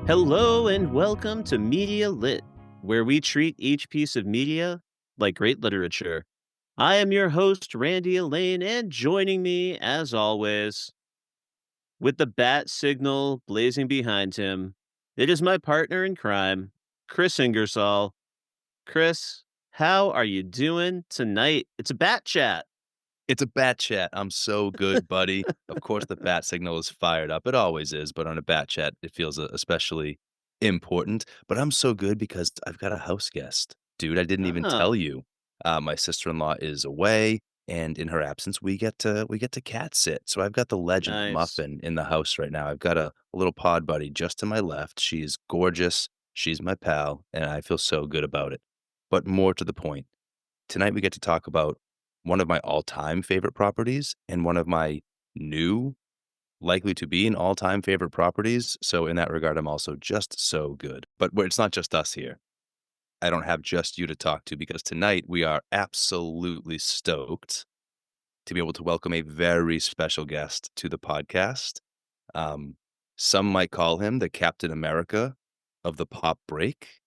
Hello and welcome to Media Lit, where we treat each piece of media like great literature. I am your host, Randy Elaine, and joining me, as always, with the bat signal blazing behind him, it is my partner in crime, Kris Ingersoll. Kris, how are you doing tonight? It's a bat chat. It's a bat chat. I'm so good, buddy. Of course, the bat signal is fired up. It always is, but on a bat chat, it feels especially important. But I'm so good because I've got a house guest. Dude, I didn't even Ah, tell you. My sister-in-law is away, and in her absence, we get to cat sit. So I've got the legend nice. Muffin in the house right now. I've got a little pod buddy just to my left. She's gorgeous. She's my pal, and I feel so good about it. But more to the point, tonight we get to talk about one of my all-time favorite properties and one of my new, likely to be an all-time favorite properties, so in that regard, I'm also just so good. But it's not just us here. I don't have just you to talk to because tonight we are absolutely stoked to be able to welcome a very special guest to the podcast. Um, some might call him the Captain America of the pop break.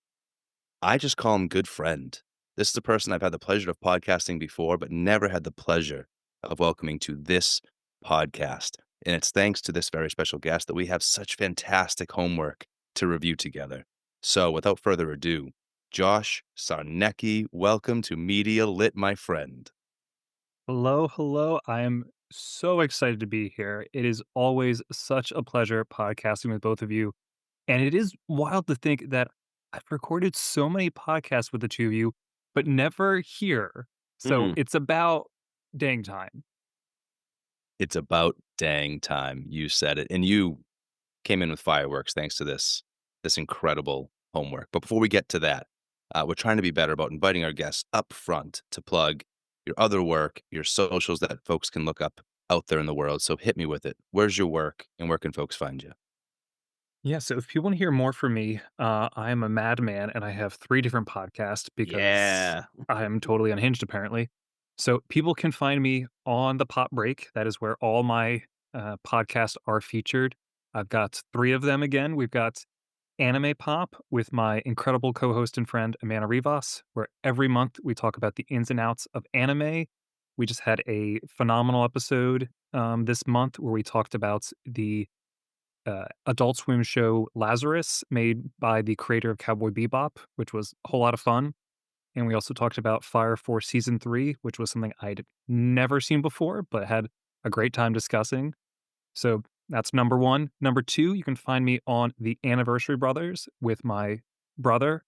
I just call him good friend. This is a person I've had the pleasure of podcasting before, but never had the pleasure of welcoming to this podcast. And it's thanks to this very special guest that we have such fantastic homework to review together. So without further ado, Josh Sarnecky, welcome to Media Lit, my friend. Hello, hello. I am so excited to be here. It is always such a pleasure podcasting with both of you. And it is wild to think that I've recorded so many podcasts with the two of you, but never here. So Mm, it's about dang time. It's about dang time. You said it. And you came in with fireworks thanks to this incredible homework. But before we get to that, we're trying to be better about inviting our guests up front to plug your other work, your socials that folks can look up out there in the world. So hit me with it. Where's your work and where can folks find you? Yeah, so if people want to hear more from me, I am a madman and I have three different podcasts because yeah. I'm totally unhinged apparently. So people can find me on the Pop Break. That is where all my podcasts are featured. I've got three of them again. We've got Anime Pop with my incredible co-host and friend Amanda Rivas, where every month we talk about the ins and outs of anime. We just had a phenomenal episode this month where we talked about the Adult Swim show Lazarus, made by the creator of Cowboy Bebop, which was a whole lot of fun. And we also talked about Fire Force Season 3, which was something I'd never seen before, but had a great time discussing. So that's number one. Number two, you can find me on The Anniversary Brothers with my brother,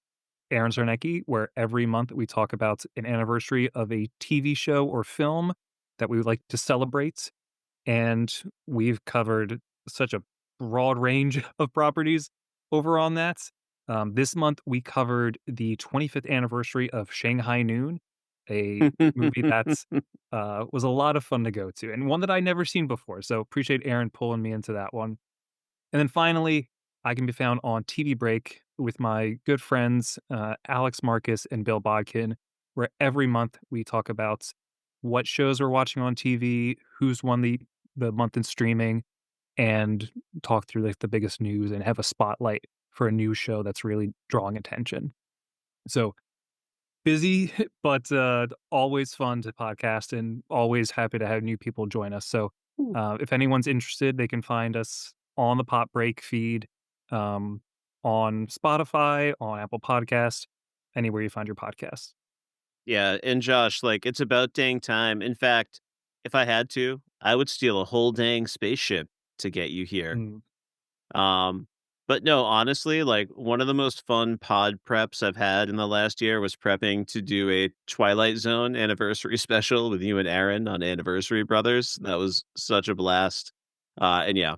Aaron Sarnecky, where every month we talk about an anniversary of a TV show or film that we would like to celebrate. And we've covered such a broad range of properties over on that. This month, we covered the 25th anniversary of Shanghai Noon, a movie that's was a lot of fun to go to and one that I never seen before. So appreciate Aaron pulling me into that one. And then finally, I can be found on TV Break with my good friends Alex Marcus and Bill Bodkin, where every month we talk about what shows we're watching on TV, who's won the month in streaming, and talk through like the biggest news and have a spotlight for a new show that's really drawing attention. So busy, but always fun to podcast and always happy to have new people join us. So if anyone's interested, they can find us on the Pop Break feed, um, on Spotify, on Apple Podcasts, anywhere you find your podcasts. Yeah, and Josh, like, it's about dang time. In fact, if I had to, I would steal a whole dang spaceship to get you here. Mm. Um, but no, honestly, like, one of the most fun pod preps I've had in the last year was prepping to do a Twilight Zone anniversary special with you and Aaron on Anniversary Brothers. That was such a blast. And yeah,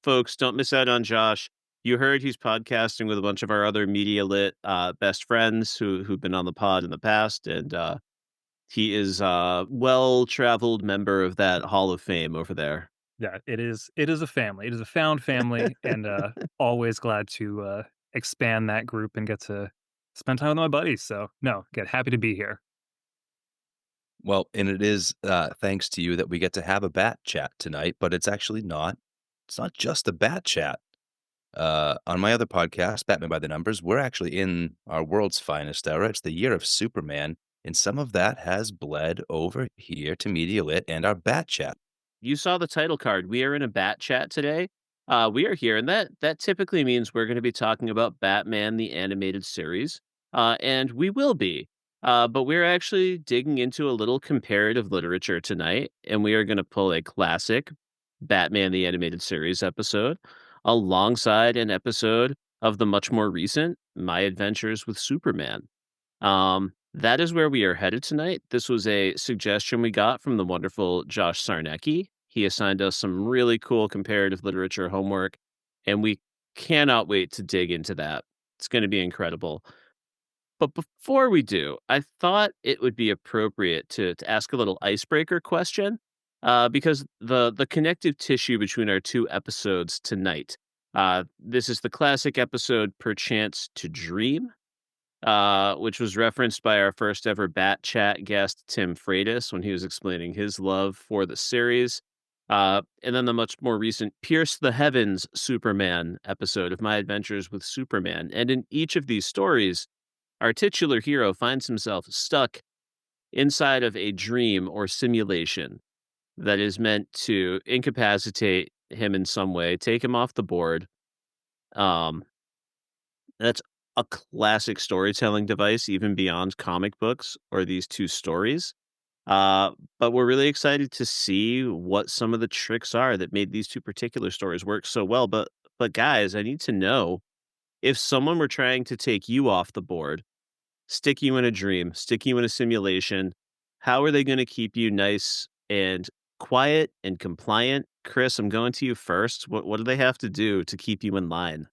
folks, don't miss out on Josh. You heard he's podcasting with a bunch of our other media lit best friends who've been on the pod in the past, and he is a well-traveled member of that Hall of Fame over there. Yeah, it is a family. It is a found family, and always glad to expand that group and get to spend time with my buddies. So no, get happy to be here. Well, and it is thanks to you that we get to have a bat chat tonight, but it's actually not. It's not just a bat chat. On my other podcast, Batman by the Numbers, we're actually in our world's finest era. It's the year of Superman, and some of that has bled over here to Media Lit and our Bat Chat. You saw the title card. We are in a bat chat today. We are here, and that typically means we're going to be talking about Batman the animated series, and we will be. But we're actually digging into a little comparative literature tonight, and we are going to pull a classic Batman the animated series episode alongside an episode of the much more recent My Adventures with Superman. That is where we are headed tonight. This was a suggestion we got from the wonderful Josh Sarnecky. He assigned us some really cool comparative literature homework, and we cannot wait to dig into that. It's going to be incredible. But before we do, I thought it would be appropriate to ask a little icebreaker question, because the connective tissue between our two episodes tonight. This is the classic episode, Perchance to Dream, which was referenced by our first ever Bat Chat guest, Tim Freitas, when he was explaining his love for the series. And then the much more recent Pierce the Heavens Superman episode of My Adventures with Superman. And in each of these stories, our titular hero finds himself stuck inside of a dream or simulation that is meant to incapacitate him in some way, take him off the board. Um, That's a classic storytelling device, even beyond comic books or these two stories. Uh, but we're really excited to see what some of the tricks are that made these two particular stories work so well. But guys, I need to know, if someone were trying to take you off the board, stick you in a dream, stick you in a simulation, how are they going to keep you nice and quiet and compliant? Chris, I'm going to you first. What do they have to do to keep you in line?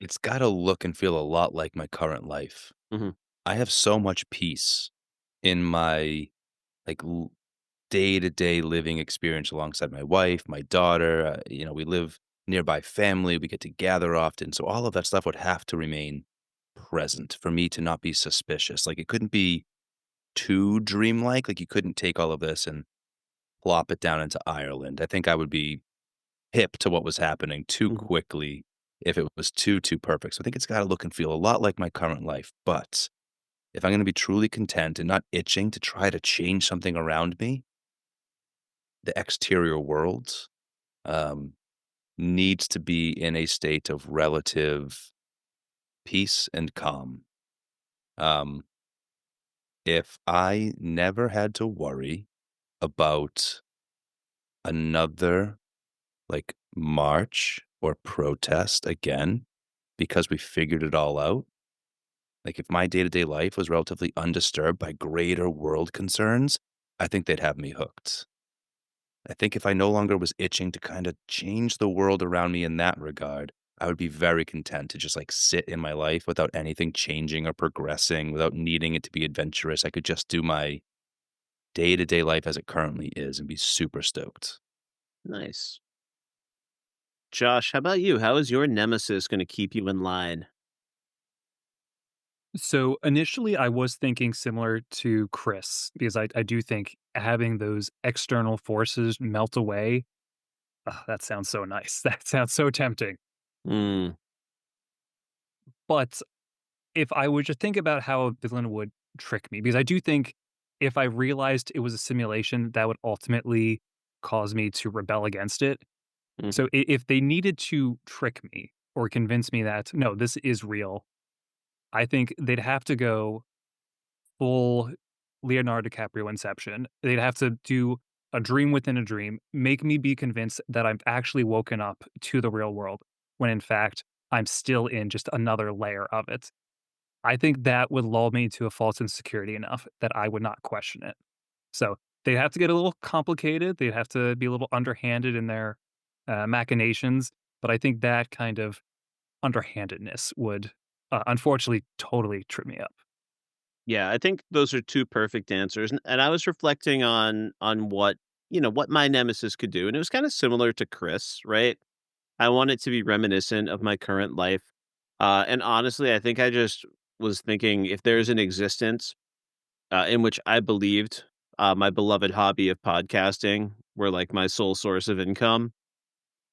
It's gotta look and feel a lot like my current life. Hmm. I have so much peace in my, like, day-to-day living experience alongside my wife, my daughter, we live nearby family, we get to gather often, so all of that stuff would have to remain present for me to not be suspicious. Like, it couldn't be too dreamlike, like, you couldn't take all of this and plop it down into Ireland. I think I would be hip to what was happening too Hmm. quickly if it was too perfect. So I think it's gotta look and feel a lot like my current life, but if I'm gonna be truly content and not itching to try to change something around me, the exterior world, um, needs to be in a state of relative peace and calm. Um, if I never had to worry about another, like, march or protest again because we figured it all out, like, if my day-to-day life was relatively undisturbed by greater world concerns, I think they'd have me hooked. I think if I no longer was itching to kinda change the world around me in that regard, I would be very content to just, like, sit in my life without anything changing or progressing, without needing it to be adventurous. I could just do my day-to-day life as it currently is and be super stoked. Nice. Josh, how about you? How is your nemesis going to keep you in line? So initially, I was thinking similar to Chris because I do think having those external forces melt away. That sounds so nice. That sounds so tempting. Mm, But if I were to think about how a villain would trick me, because I do think if I realized it was a simulation, that would ultimately cause me to rebel against it. mhm, So if they needed to trick me or convince me that no, this is real, I think they'd have to go full Leonardo DiCaprio Inception. They'd have to do a dream within a dream, make me be convinced that I've actually woken up to the real world when in fact I'm still in just another layer of it. I think that would lull me to a false insecurity enough that I would not question it. So they'd have to get a little complicated. They'd have to be a little underhanded in their machinations. But I think that kind of underhandedness would unfortunately totally trip me up. yeah, I think those are two perfect answers, and I was reflecting on what, what my nemesis could do, and it was kinda similar to Chris, right? I want it to be reminiscent of my current life, and honestly, I think I just was thinking, if there's an existence, in which I believed, my beloved hobby of podcasting were, like, my sole source of income,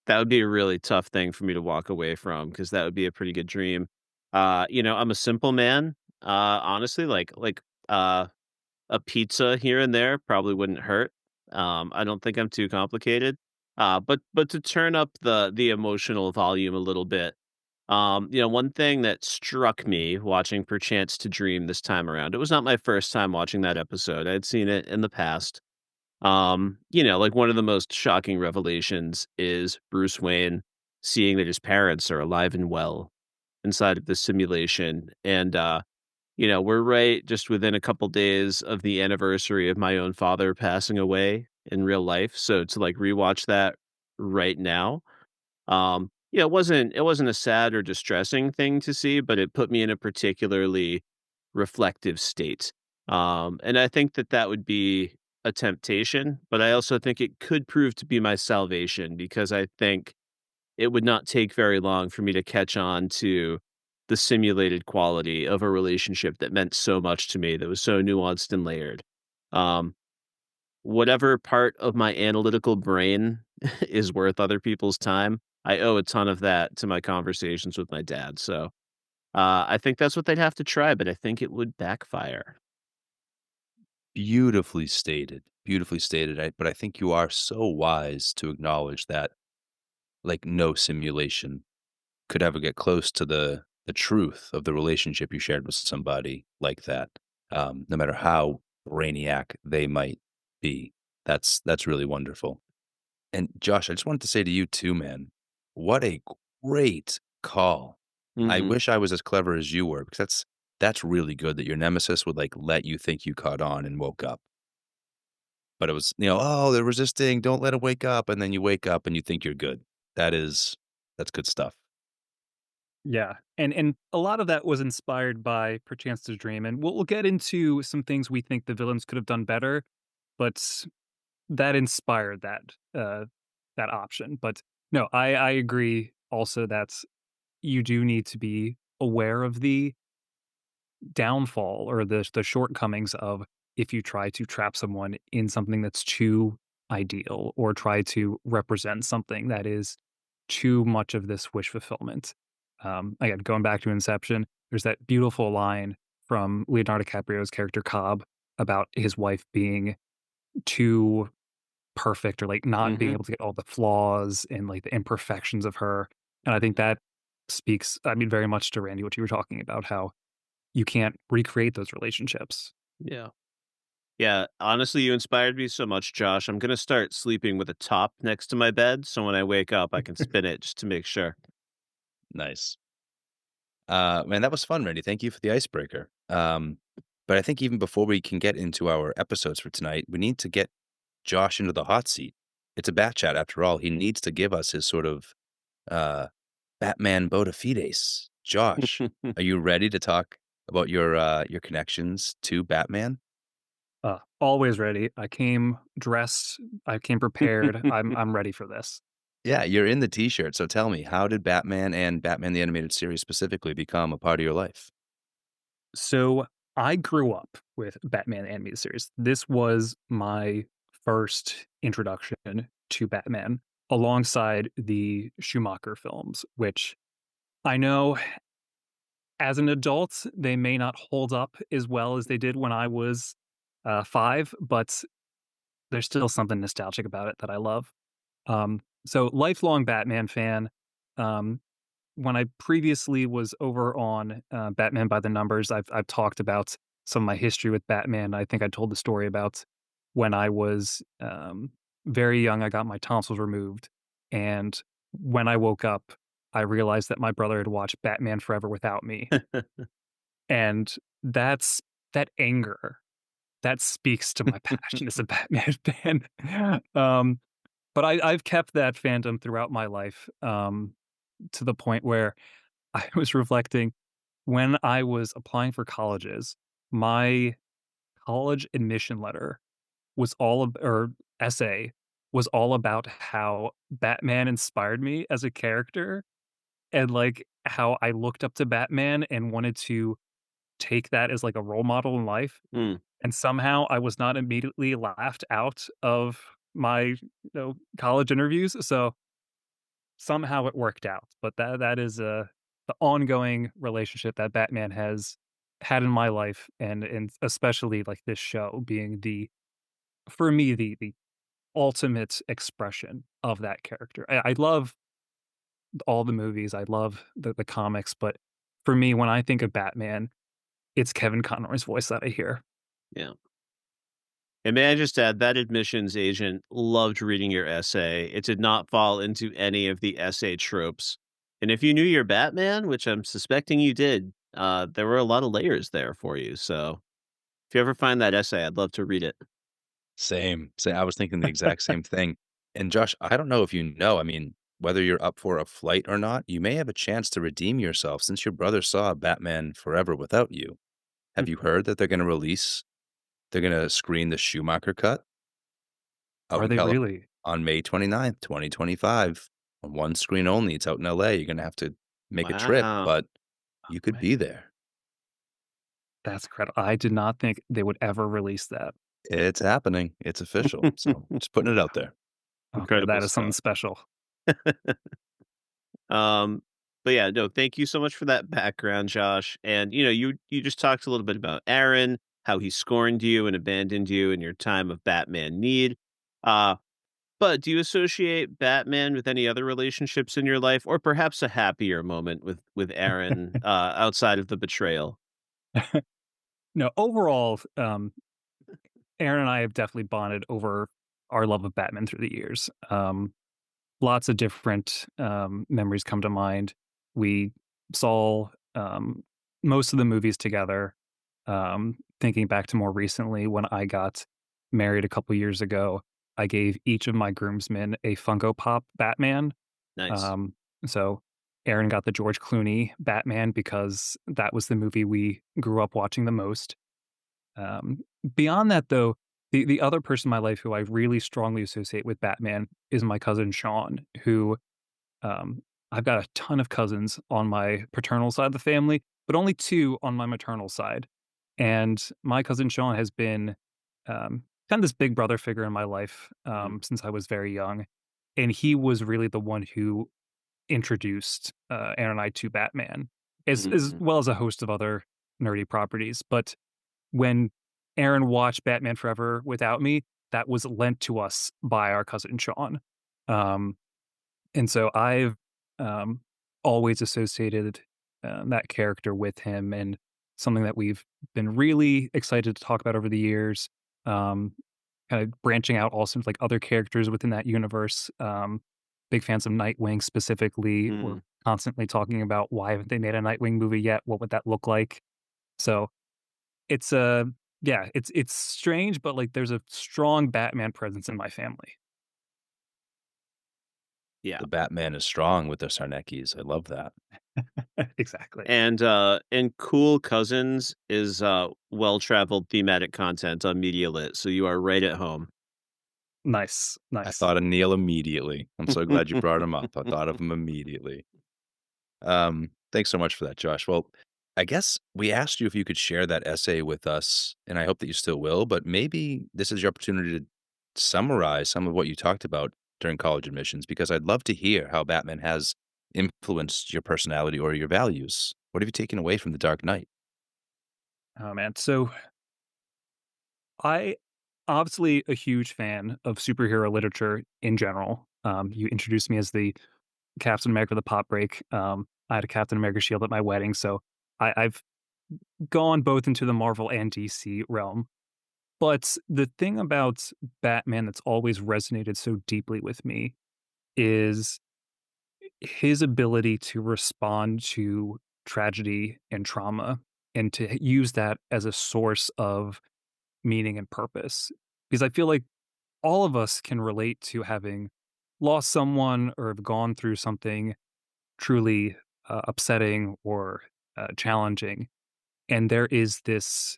That would be a really tough thing for me to walk away from because that would be a pretty good dream. I'm a simple man. Honestly, uh, a pizza here and there probably wouldn't hurt. I don't think I'm too complicated. But to turn up the emotional volume a little bit, one thing that struck me watching Perchance to Dream this time around, it was not my first time watching that episode. I had seen it in the past. Like one of the most shocking revelations is Bruce Wayne seeing that his parents are alive and well inside of the simulation. And we're right just within a couple days of the anniversary of my own father passing away in real life. So to like rewatch that right now, it wasn't a sad or distressing thing to see, but it put me in a particularly reflective state. And I think that that would be a temptation, but I also think it could prove to be my salvation because I think it would not take very long for me to catch on to the simulated quality of a relationship that meant so much to me, that was so nuanced and layered. Um, Whatever part of my analytical brain is worth other people's time, I owe a ton of that to my conversations with my dad. So I think that's what they'd have to try, but I think it would backfire. Beautifully stated, but I think you are so wise to acknowledge that, like, no simulation could ever get close to the truth of the relationship you shared with somebody like that, no matter how brainiac they might be. That's really wonderful. And Josh, I just wanted to say to you too, man, what a great call. I Hmm. wish I was as clever as you were because that's really good that your nemesis would like let you think you caught on and woke up. But it was, oh, they're resisting, don't let them wake up. And then you wake up and you think you're good. That's good stuff. Yeah, and a lot of that was inspired by Perchance to Dream, and we'll get into some things we think the villains could have done better, but that inspired that option. But no, I agree also that you do need to be aware of the downfall or the shortcomings of if you try to trap someone in something that's too ideal or try to represent something that is too much of this wish fulfillment. Again, going back to Inception, there's that beautiful line from Leonardo DiCaprio's character Cobb about his wife being too perfect or like not being Hmm. able to get all the flaws and like the imperfections of her. And I think that speaks, I mean, very much to Randy, what you were talking about, how you can't recreate those relationships. Yeah. Yeah. Honestly, you inspired me so much, Josh. I'm going to start sleeping with a top next to my bed. So when I wake up, I can spin it just to make sure. Nice. Man, that was fun, Randy. Thank you for the icebreaker. But I think even before we can get into our episodes for tonight, we need to get Josh into the hot seat. It's a bat chat after all. He needs to give us his sort of uh, Batman bona fides. Josh, are you ready to talk about your connections to Batman? Always ready. I came dressed. I came prepared. I'm ready for this. Yeah, you're in the T-shirt. So tell me, how did Batman and Batman the Animated Series specifically become a part of your life? So I grew up with Batman the animated series. This was my first introduction to Batman, alongside the Schumacher films, which I know as an adult they may not hold up as well as they did when I was 5, but there's still something nostalgic about it that I love. So lifelong Batman fan. Um, when I previously was over on Batman by the Numbers, I've talked about some of my history with Batman. I think I told the story about when I was very young. I got my tonsils removed, and when I woke up, I realized that my brother had watched Batman Forever without me, and that's that anger that speaks to my passion as a Batman fan. But I've kept that fandom throughout my life, to the point where I was reflecting when I was applying for colleges, my college admission letter was all ab or essay was all about how Batman inspired me as a character and, like, how I looked up to Batman and wanted to take that as, like, a role model in life, Mm. and somehow I was not immediately laughed out of my, college interviews, so somehow it worked out, but that is, the ongoing relationship that Batman has had in my life, and especially, like, this show being for me, the ultimate expression of that character. I love all the movies, I love the comics, but for me, when I think of Batman, it's Kevin Conroy's voice that I hear. Yeah. And may I just add, that admissions agent loved reading your essay. It did not fall into any of the essay tropes. And if you knew your Batman, which I'm suspecting you did, there were a lot of layers there for you. So if you ever find that essay, I'd love to read it. Same. Say, I was thinking the exact same thing. And Josh, I don't know if you know, I mean, whether you're up for a flight or not, you may have a chance to redeem yourself since your brother saw Batman Forever without you. Have you heard that they're gonna screen the Schumacher cut out Are in they California really? on May 29th, 2025, on one screen only. It's out in LA. You're gonna have to make a trip, Wow. but you could Man, be there. that's incredible. I did not think they would ever release that. It's happening. It's official. So just putting it out there. Okay, Incredible that is something stuff. special. Um, but yeah, no, thank you so much for that background, Josh. And you just talked a little bit about Aaron, how he scorned you and abandoned you in your time of Batman need. Uh, but do you associate Batman with any other relationships in your life, or perhaps a happier moment with Aaron outside of the betrayal? No, overall, Aaron and I have definitely bonded over our love of Batman through the years. Lots of different, memories come to mind. We saw, most of the movies together. Thinking back to more recently when I got married a couple years ago, I gave each of my groomsmen a Funko Pop Batman. Nice. Um, so Aaron got the George Clooney Batman because that was the movie we grew up watching the most. Um, Beyond that, though, the other person in my life who I really strongly associate with Batman is my cousin Sean, who um, I've got a ton of cousins on my paternal side of the family, but only two on my maternal side. And my cousin Sean has been kind of this big brother figure in my life Mm, since I was very young, and he was really the one who introduced Aaron and I to Batman, as mhm, well as a host of other nerdy properties. But when Aaron watched Batman Forever without me, that was lent to us by our cousin Sean. Um, and so I've, um, always associated, that character with him, and something that we've been really excited to talk about over the years, um, kinda branching out also into, like, other characters within that universe. Big fans of Nightwing specifically. We're mm. constantly talking about, "Why haven't they made a Nightwing movie yet? What would that look like?" So it's, yeah, it's strange, but, like, there's a strong Batman presence in my family. Yeah. The Batman is strong with the Sarneckis. I love that. Exactly. And Cool Cousins is well-traveled thematic content on Media Lit, so you are right at home. Nice, I nice. thought of Neil immediately. I'm so glad you brought him up. I thought of him immediately. Thanks so much for that, Josh. Well, I guess we asked you if you could share that essay with us, and I hope that you still will, but maybe this is your opportunity to summarize some of what you talked about during college admissions, because I'd love to hear how Batman has influenced your personality or your values. What have you taken away from The Dark Knight? Oh, man. So I obviously a huge fan of superhero literature in general. You introduced me as the Captain America of the pop break. I had a Captain America shield at my wedding, so I've gone both into the Marvel and DC realm. But the thing about Batman that's always resonated so deeply with me is his ability to respond to tragedy and trauma and to use that as a source of meaning and purpose. Because I feel like all of us can relate to having lost someone or have gone through something truly upsetting or challenging. And there is this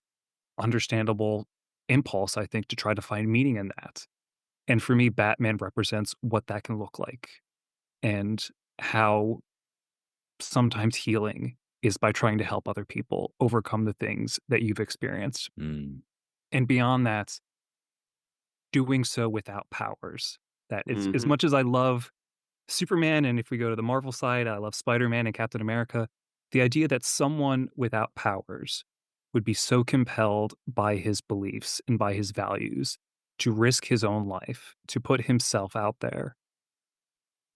understandable impulse, I think, to try to find meaning in that. And for me, Batman represents what that can look like and how sometimes healing is by trying to help other people overcome the things that you've experienced. Mm, And beyond that, doing so without powers. That is, as Mhm. much as I love Superman, and if we go to the Marvel side, I love Spider-Man and Captain America. The idea that someone without powers would be so compelled by his beliefs and by his values to risk his own life, to put himself out there,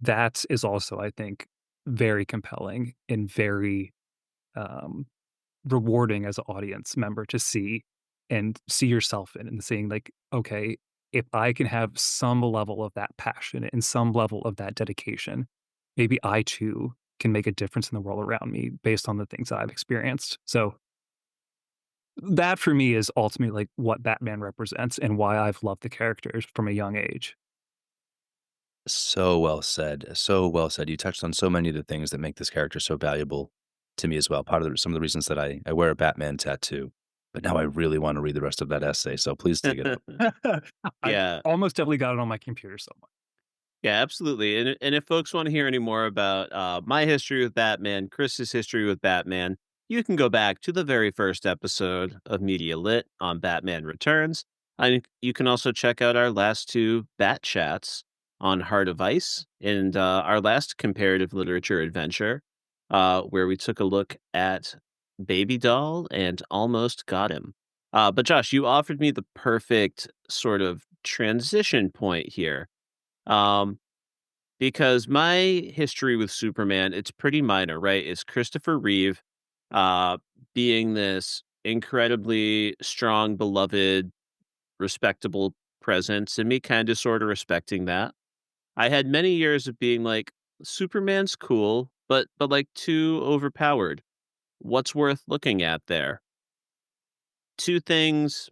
that is also, I think, very compelling and very, um, rewarding as an audience member to see and see yourself in and seeing like, okay, if I can have some level of that passion and some level of that dedication, maybe I too can make a difference in the world around me based on the things I've experienced. So that for me is ultimately like what Batman represents and why I've loved the characters from a young age. So well said. So well said. You touched on so many of the things that make this character so valuable to me as well. Part of some of the reasons that I wear a Batman tattoo. But now I really want to read the rest of that essay. So please dig it up. I Yeah. almost definitely got it on my computer somewhere. Yeah, absolutely. And if folks want to hear any more about my history with Batman, Chris's history with Batman, you can go back to the very first episode of Media Lit on Batman Returns. And you can also check out our last two Bat Chats on Heart of Ice and our last comparative literature adventure, where we took a look at Baby Doll and Almost Got Him. But Josh, you offered me the perfect sort of transition point here. Um, because my history with Superman, it's pretty minor, right? It's Christopher Reeve, uh, being this incredibly strong, beloved, respectable presence, and me kind of sort of respecting that. I had many years of being like, Superman's cool, but like too overpowered. What's worth looking at there? Two things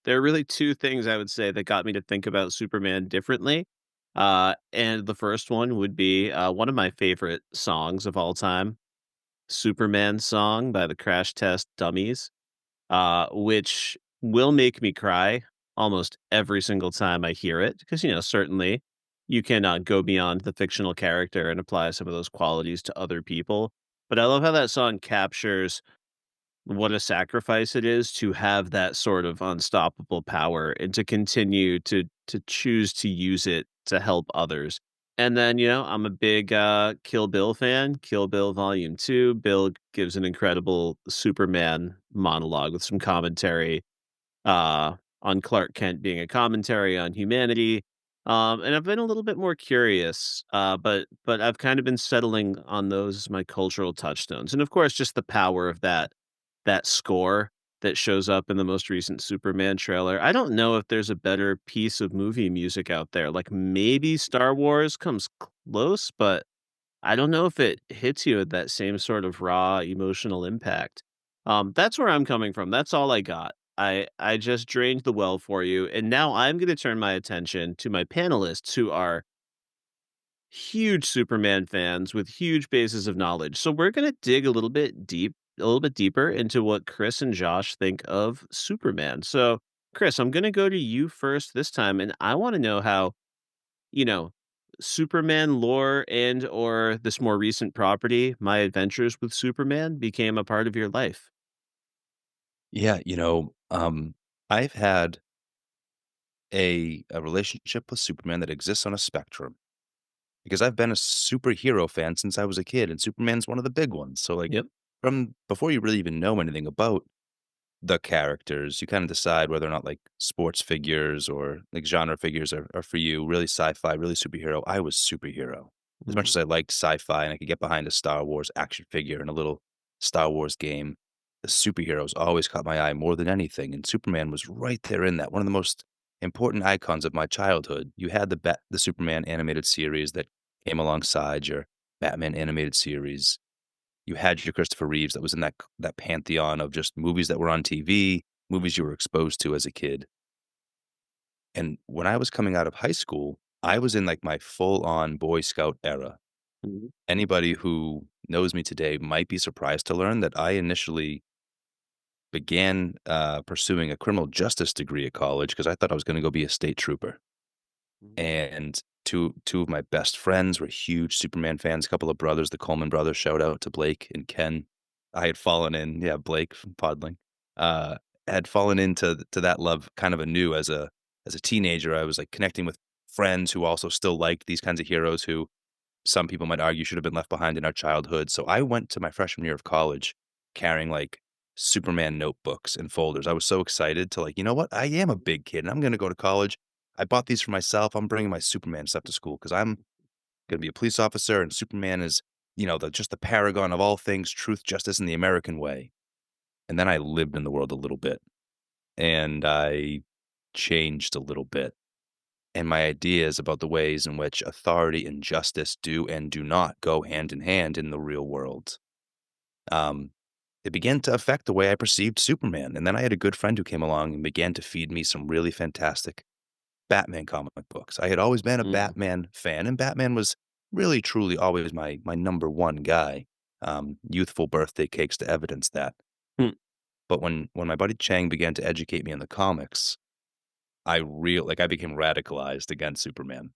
There are really 2 things I would say that got me to think about Superman differently. And the first one would be, one of my favorite songs of all time, Superman song by the Crash Test Dummies, which will make me cry almost every single time I hear it because, certainly you can, go beyond the fictional character and apply some of those qualities to other people. But I love how that song captures what a sacrifice it is to have that sort of unstoppable power and to continue to choose to use it to help others. And then, I'm a big Kill Bill fan. Kill Bill Volume 2. Bill gives an incredible Superman monologue with some commentary on Clark Kent being a commentary on humanity. And I've been a little bit more curious, but I've kind of been settling on those as my cultural touchstones. And of course, just the power of that score that shows up in the most recent Superman trailer. I don't know if there's a better piece of movie music out there. Like maybe Star Wars comes close, but I don't know if it hits you at that same sort of raw emotional impact. That's where I'm coming from. That's all I got. I just drained the well for you, and now I'm going to turn my attention to my panelists who are huge Superman fans with huge bases of knowledge. So we're going to dig a little bit deeper into what Kris and Josh think of Superman. So, Kris, I'm going to go to you first this time, and I want to know how, you know, Superman lore and or this more recent property, My Adventures with Superman, became a part of your life. Yeah, I've had a relationship with Superman that exists on a spectrum because I've been a superhero fan since I was a kid, and Superman's one of the big ones. So, like, Yep. from before you really even know anything about the characters, you kind of decide whether or not like sports figures or like genre figures are for you. Really sci-fi, really superhero. I was superhero. As much Mhm. as I liked sci-fi and I could get behind a Star Wars action figure and a little Star Wars game, the superheroes always caught my eye more than anything. And Superman was right there in that. One of the most important icons of my childhood. You had the Superman animated series that came alongside your Batman animated series. You had your Christopher Reeves that was in that pantheon of just movies that were on TV, movies you were exposed to as a kid. And when I was coming out of high school, I was in, like, my full-on Boy Scout era. Mhm. Anybody who knows me today might be surprised to learn that I initially began, pursuing a criminal justice degree at college because I thought I was gonna go be a state trooper. Mhm. And two of my best friends were huge Superman fans, a couple of brothers, the Coleman brothers, shout out to Blake and Ken. I had fallen in yeah, Blake from Podling, uh, had fallen into to that love kind of anew as a teenager. I was, like, connecting with friends who also still liked these kinds of heroes who some people might argue should have been left behind in our childhood. So I went to my freshman year of college carrying like Superman notebooks and folders. I was so excited to like, you know what? I am a big kid and I'm going to go to college. I bought these for myself. I'm bringing my Superman stuff to school because I'm going to be a police officer and Superman is, just the paragon of all things truth, justice, and the American way. And then I lived in the world a little bit and I changed a little bit. And my ideas about the ways in which authority and justice do and do not go hand in hand in the real world. Um, it began to affect the way I perceived Superman. And then I had a good friend who came along and began to feed me some really fantastic Batman comic books. I had always been a Mm. Batman fan, and Batman was really, truly always my number one guy. Youthful birthday cakes to evidence that. Hmm. But when my buddy Chang began to educate me in the comics, I became radicalized against Superman.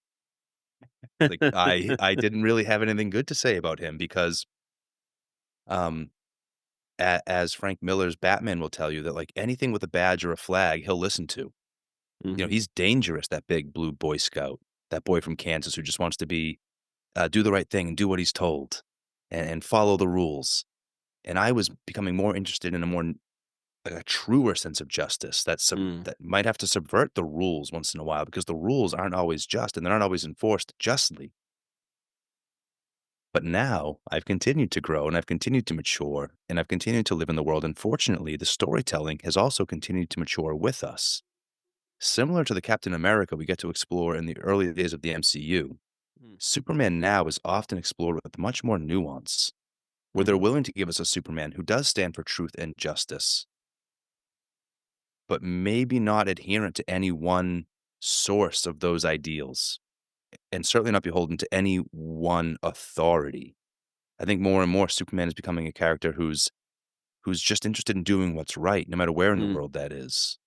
Like, I didn't really have anything good to say about him because, um, as Frank Miller's Batman will tell you that, like, anything with a badge or a flag, he'll listen to. Mhm. He's dangerous, that big blue Boy Scout, that boy from Kansas who just wants to do the right thing and do what he's told and follow the rules. And I was becoming more interested in a truer sense of justice Mm. that might have to subvert the rules once in a while because the rules aren't always just and they're not always enforced justly. But now I've continued to grow and I've continued to mature and I've continued to live in the world. And fortunately, the storytelling has also continued to mature with us. Similar to the Captain America we get to explore in the early days of the MCU, Mm. Superman now is often explored with much more nuance, where they're Mhm. willing to give us a Superman who does stand for truth and justice, but maybe not adherent to any one source of those ideals, and certainly not beholden to any one authority. I think more and more Superman is becoming a character who's just interested in doing what's right, no matter where in the Mm. world that is.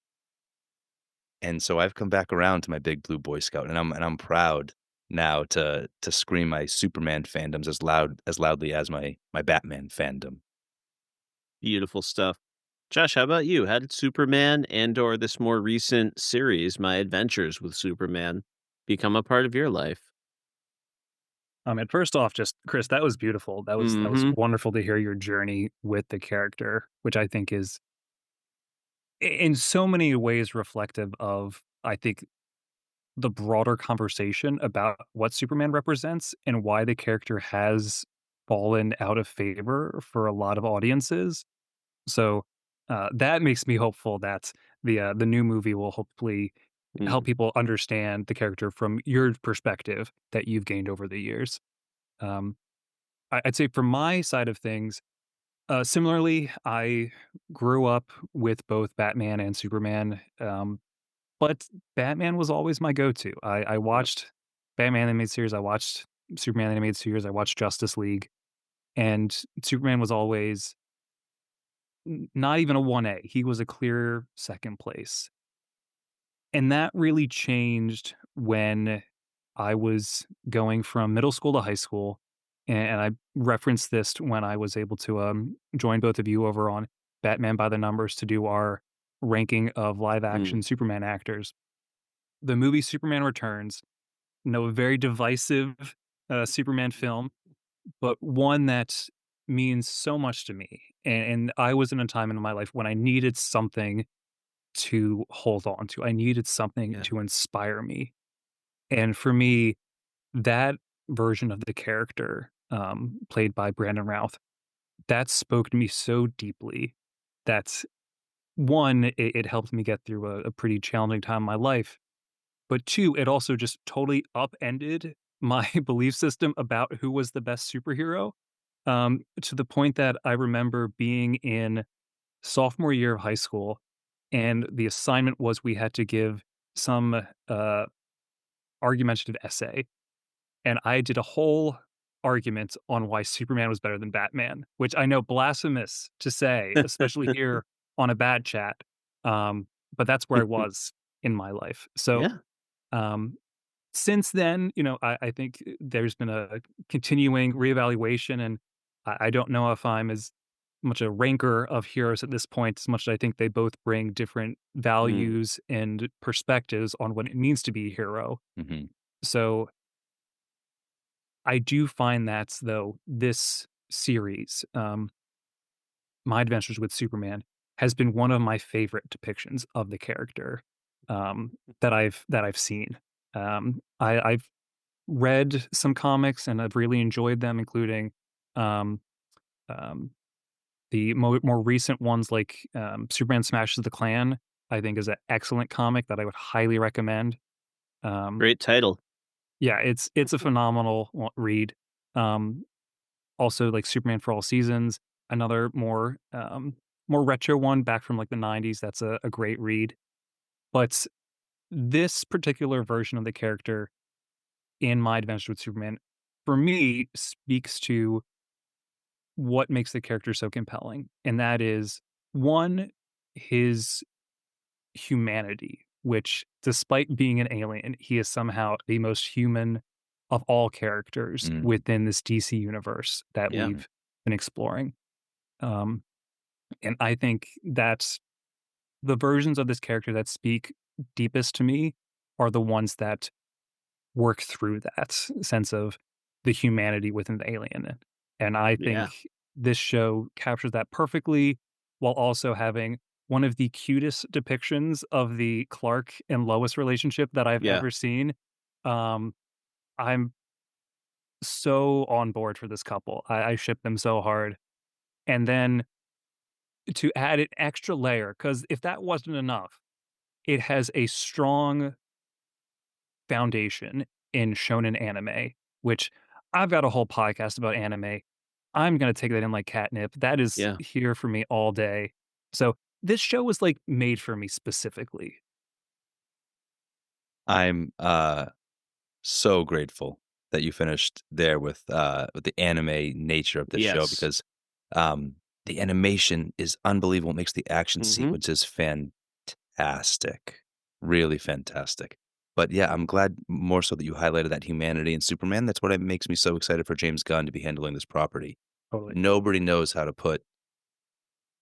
And so I've come back around to my big blue Boy Scout, and I'm proud now to scream my Superman fandoms as loudly as my Batman fandom. Beautiful stuff. Josh, how about you? How did Superman and/or this more recent series, My Adventures with Superman, become a part of your life? And first off, just Chris, that was beautiful. That was Mhm. wonderful to hear your journey with the character, which I think is in so many ways reflective of, I think, the broader conversation about what Superman represents and why the character has fallen out of favor for a lot of audiences. So that makes me hopeful that the new movie will hopefully help Mm. people understand the character from your perspective that you've gained over the years. Um, I'd say from my side of things, similarly, I grew up with both Batman and Superman, but Batman was always my go-to. I Yep. watched Batman animated series, I watched Superman animated series, I watched Justice League, and Superman was always not even a 1A. He was a clear second place. And that really changed when I was going from middle school to high school, and I referenced this when I was able to, join both of you over on Batman by the Numbers to do our ranking of live Mm. action Superman actors. The movie Superman Returns, a very divisive, Superman film, but one that means so much to me, and I was in a time in my life when I needed something to hold on to. I needed something Yeah. to inspire me. And for me, that version of the character, played by Brandon Routh, that spoke to me so deeply that one, it helped me get through a pretty challenging time in my life. But two, it also just totally upended my belief system about who was the best superhero. To the point that I remember being in sophomore year of high school, and the assignment was we had to give some argumentative essay, and I did a whole argument on why Superman was better than Batman, which I know blasphemous to say, especially here on a bad chat. But that's where I was in my life. So Yeah. um, since then, I think there's been a continuing reevaluation, and I don't know if I'm as much a ranker of heroes at this point, as much as I think they both bring different Mm. values and perspectives on what it means to be a hero. Mhm. So I do find that, though, this series, My Adventures with Superman, has been one of my favorite depictions of the character, that I've seen. I've read some comics and I've really enjoyed them, including, um, um, the more recent ones like, Superman Smashes the Klan, I think is an excellent comic that I would highly recommend. Um, Great title. yeah, it's a phenomenal read. Um, Also, like, Superman for All Seasons, another more retro one back from, like, the '90s, that's a great read. But this particular version of the character in My Adventures with Superman, for me, speaks to what makes the character so compelling, and that is, 1, his humanity, which despite being an alien, he is somehow the most human of all characters Mm, within this DC universe that Yeah. mm. we've been exploring. Um, and I think that the versions of this character that speak deepest to me are the ones that work through that sense of the humanity within the alien. And I Yeah. think this show captures that perfectly while also having one of the cutest depictions of the Clark and Lois relationship that I've Yeah. ever seen. Um, I'm so on board for this couple. I ship them so hard. And then to add an extra layer, because if that wasn't enough, it has a strong foundation in shonen anime, which I've got a whole podcast about anime. I'm gonna take that in like catnip. That is Yeah. here for me all day. So this show was like made for me specifically. I'm, so grateful that you finished there with the anime nature of this show Yes. because, the animation is unbelievable. It makes the action Mhm. sequences fantastic, really fantastic. But, yeah, I'm glad more so that you highlighted that humanity in Superman. That's what makes me so excited for James Gunn to be handling this property. Totally. Nobody knows how to put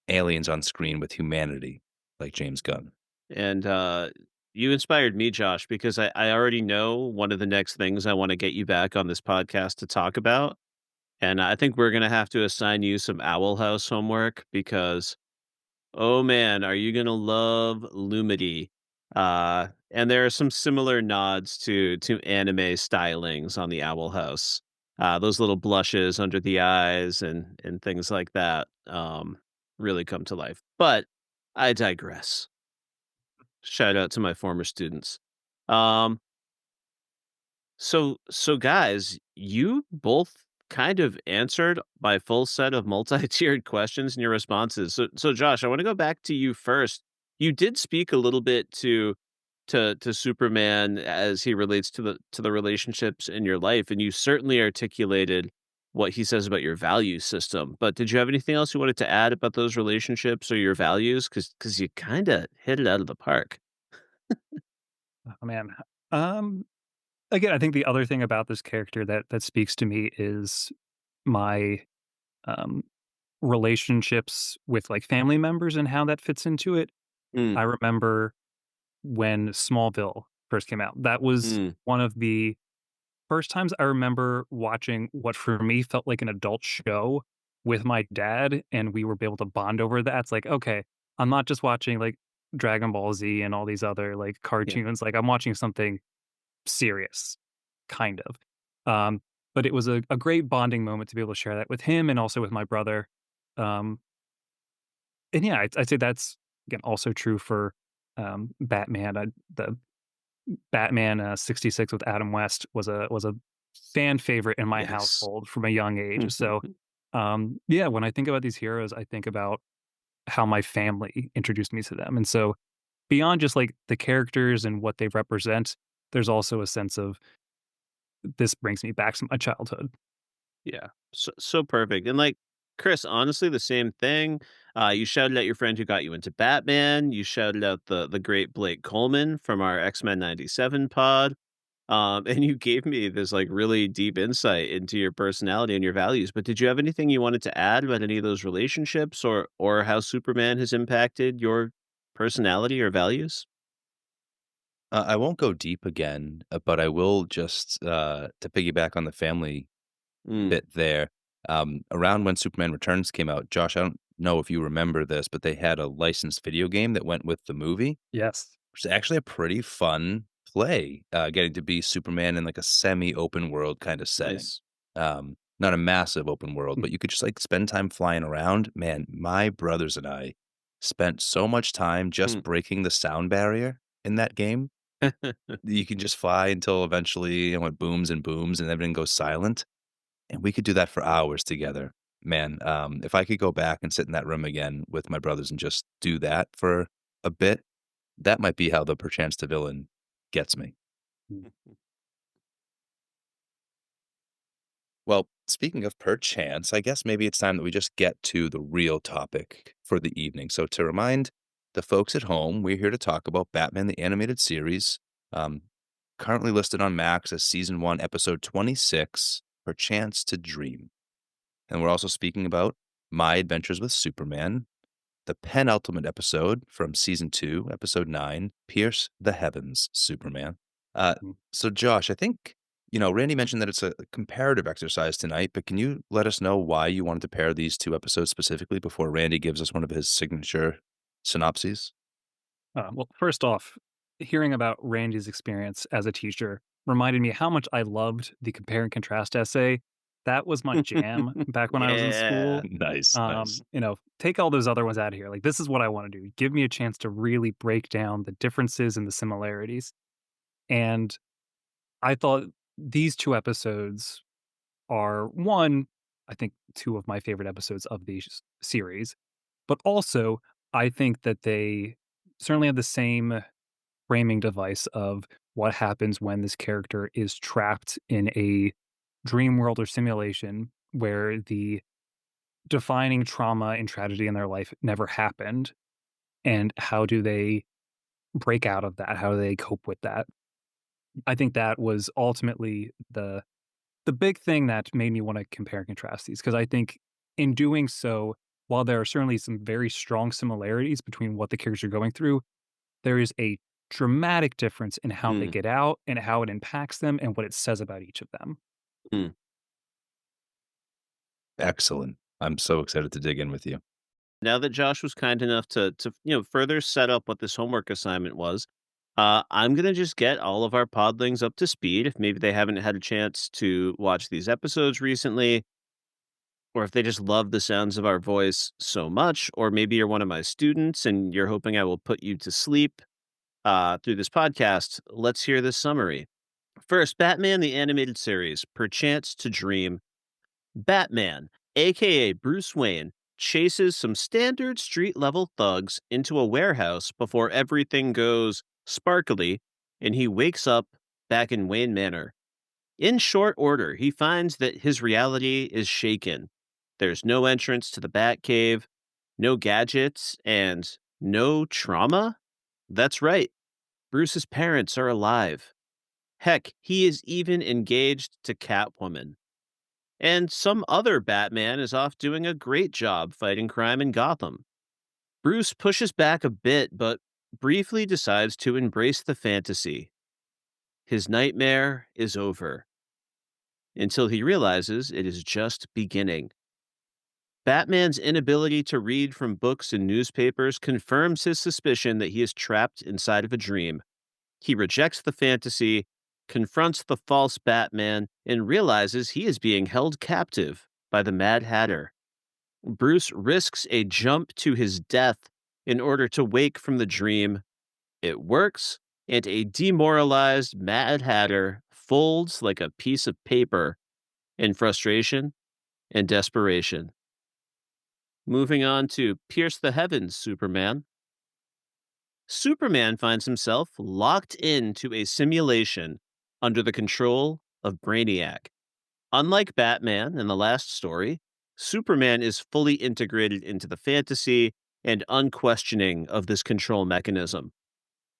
aliens on screen with humanity like James Gunn. And, you inspired me, Josh, because I already know one of the next things I wanna get you back on this podcast to talk about, and I think we're gonna have to assign you some Owl House homework because, oh man, are you gonna love Lumity. And there are some similar nods to anime stylings on the Owl House. Those little blushes under the eyes and things like that, really come to life. But I digress. Shout out to my former students. Um, so guys, you both kind of answered my full set of multi-tiered questions in your responses. So Josh, I want to go back to you first. You did speak a little bit to Superman as he relates to the relationships in your life, and you certainly articulated what he says about your value system. But did you have anything else you wanted to add about those relationships or your values? Because you kind of hit it out of the park. Oh man. Um Again, I think the other thing about this character that speaks to me is my um relationships with like family members and how that fits into it. Mm, I remember when Smallville first came out. That was mm, one of the first times I remember watching what for me felt like an adult show with my dad, and we were able to bond over that. It's like, okay, I'm not just watching like Dragon Ball Z and all these other like yeah. cartoons. Like I'm watching something serious, kind of. Um, but it was a great bonding moment to be able to share that with him and also with my brother. Um, and yeah, I'd say that's again also true for Batman. The Batman, 66 with Adam West was a fan favorite in my Yes. household from a young age. So, yeah, when I think about these heroes, I think about how my family introduced me to them. And so, beyond just like the characters and what they represent, there's also a sense of this brings me back to my childhood. Yeah. So perfect. And like Chris, honestly, the same thing. You shouted out your friend who got you into Batman. You shouted out the great Blake Coleman from our X-Men 97 pod. And you gave me this like really deep insight into your personality and your values. But did you have anything you wanted to add about any of those relationships or how Superman has impacted your personality or values? I won't go deep again, but I will just, to piggyback on the family Mm, bit there, around when Superman Returns came out, Josh, I don't know if you remember this, but they had a licensed video game that went with the movie, Yes. which is actually a pretty fun play, getting to be Superman in, like, a semi-open world kinda setting. nice. Not a massive open world, Hmm. but you could just, like, spend time flying around. Man, my brothers and I spent so much time Hmm. just breaking the sound barrier in that game. You can just fly until eventually, it booms and booms and everything goes silent, and we could do that for hours together. Man, if I could go back and sit in that room again with my brothers and just do that for a bit, that might be how the Perchance to Villain gets me. Well, speaking of perchance, I guess maybe it's time that we just get to the real topic for the evening. So, to remind the folks at home, we're here to talk about Batman the Animated Series, um, currently listed on Max as Season 1, Episode 26, Perchance to Dream. And we're also speaking about My Adventures with Superman, the penultimate episode from Season 2, Episode 9, Pierce the Heavens, Superman. Uh, so, Josh, I think, Randy mentioned that it's a comparative exercise tonight, but can you let us know why you wanted to pair these two episodes specifically before Randy gives us one of his signature synopses? Well, first off, hearing about Randy's experience as a teacher reminded me how much I loved the compare and contrast essay. That was my jam back when I was in Yeah. school. Nice, nice. Take all those other ones out of here. Like, this is what I want to do. Give me a chance to really break down the differences and the similarities. And I thought these two episodes are one, I think, two of my favorite episodes of the series. But also, I think that they certainly have the same framing device of what happens when this character is trapped in a dream world or simulation where the defining trauma and tragedy in their life never happened. And how do they break out of that? How do they cope with that? I think that was ultimately the big thing that made me wanna compare and contrast these, because I think in doing so, while there are certainly some very strong similarities between what the characters are going through, there is a dramatic difference in how they Mm, get out and how it impacts them and what it says about each of them. mm. Excellent. I'm so excited to dig in with you. Now that Josh was kind enough to further set up what this homework assignment was, I'm gonna just get all of our podlings up to speed if maybe they haven't had a chance to watch these episodes recently, or if they just love the sounds of our voice so much, or maybe you're one of my students and you're hoping I will put you to sleep through this podcast. Let's hear this summary. First, Batman the Animated Series, Perchance to Dream. Batman, aka Bruce Wayne, chases some standard street level thugs into a warehouse before everything goes sparkly and he wakes up back in Wayne Manor. In short order, he finds that his reality is shaken. There's no entrance to the Batcave, no gadgets, and no trauma? That's right. Bruce's parents are alive. Heck, he is even engaged to Catwoman. And some other Batman is off doing a great job fighting crime in Gotham. Bruce pushes back a bit, but briefly decides to embrace the fantasy. His nightmare is over until he realizes it is just beginning. Batman's inability to read from books and newspapers confirms his suspicion that he is trapped inside of a dream. He rejects the fantasy, confronts the false Batman, and realizes he is being held captive by the Mad Hatter. Bruce risks a jump to his death in order to wake from the dream. It works, and a demoralized Mad Hatter folds like a piece of paper in frustration and desperation. Moving on to Pierce the Heavens, Superman. Superman finds himself locked into a simulation under the control of Brainiac. Unlike Batman in the last story, Superman is fully integrated into the fantasy and unquestioning of this control mechanism.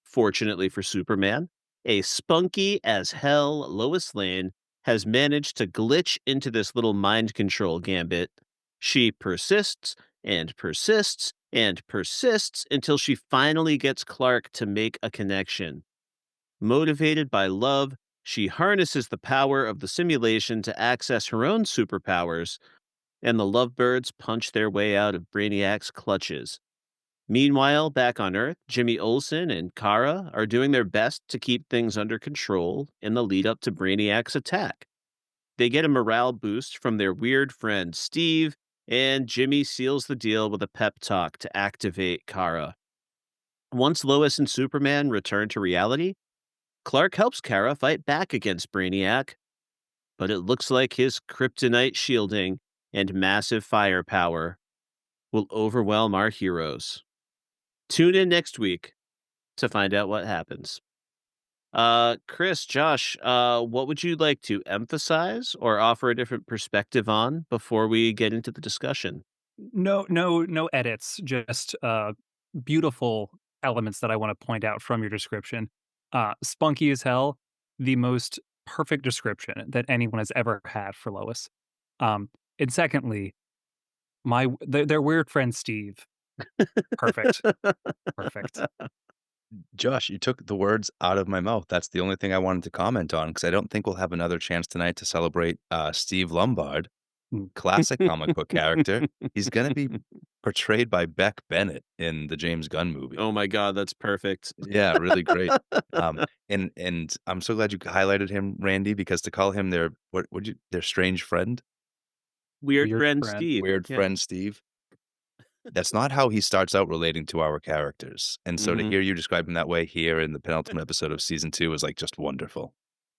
Fortunately for Superman, a spunky as hell Lois Lane has managed to glitch into this little mind control gambit. She persists and persists and persists until she finally gets Clark to make a connection. Motivated by love, she harnesses the power of the simulation to access her own superpowers, and the lovebirds punch their way out of Brainiac's clutches. Meanwhile, back on Earth, Jimmy Olsen and Kara are doing their best to keep things under control in the lead up to Brainiac's attack. They get a morale boost from their weird friend Steve, and Jimmy seals the deal with a pep talk to activate Kara. Once Lois and Superman return to reality, Clark helps Kara fight back against Brainiac, but it looks like his kryptonite shielding and massive firepower will overwhelm our heroes. Tune in next week to find out what happens. Kris, Josh, what would you like to emphasize or offer a different perspective on before we get into the discussion? No edits, just, beautiful elements that I wanna point out from your description. Spunky as hell, the most perfect description that anyone has ever had for Lois. Um, and secondly, their weird friend Steve, perfect, perfect. Josh, you took the words out of my mouth. That's the only thing I wanted to comment on because I don't think we'll have another chance tonight to celebrate, Steve Lombard, Mm. classic comic book character. He's gonna be portrayed by Beck Bennett in the James Gunn movie. Oh my god, that's perfect. Yeah, really great. And I'm so glad you highlighted him, Randy, because to call him their what would you their strange friend, Weird Weird friend friend. Steve. weird Yeah. friend Steve, that's not how he starts out relating to our characters. And so to Mhm. hear you describe him that way here in the penultimate episode of season 2 was like just wonderful.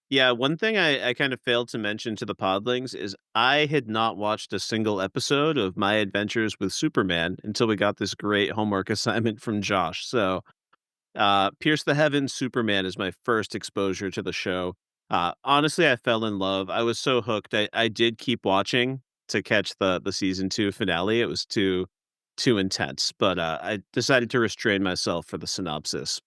Yeah, one thing I kind of failed to mention to the podlings is I had not watched a single episode of My Adventures with Superman until we got this great homework assignment from Josh. So, Pierce the Heavens Superman is my first exposure to the show. Honestly, I fell in love. I was so hooked. I did keep watching to catch the season 2 finale. It was too intense, but I decided to restrain myself for the synopsis.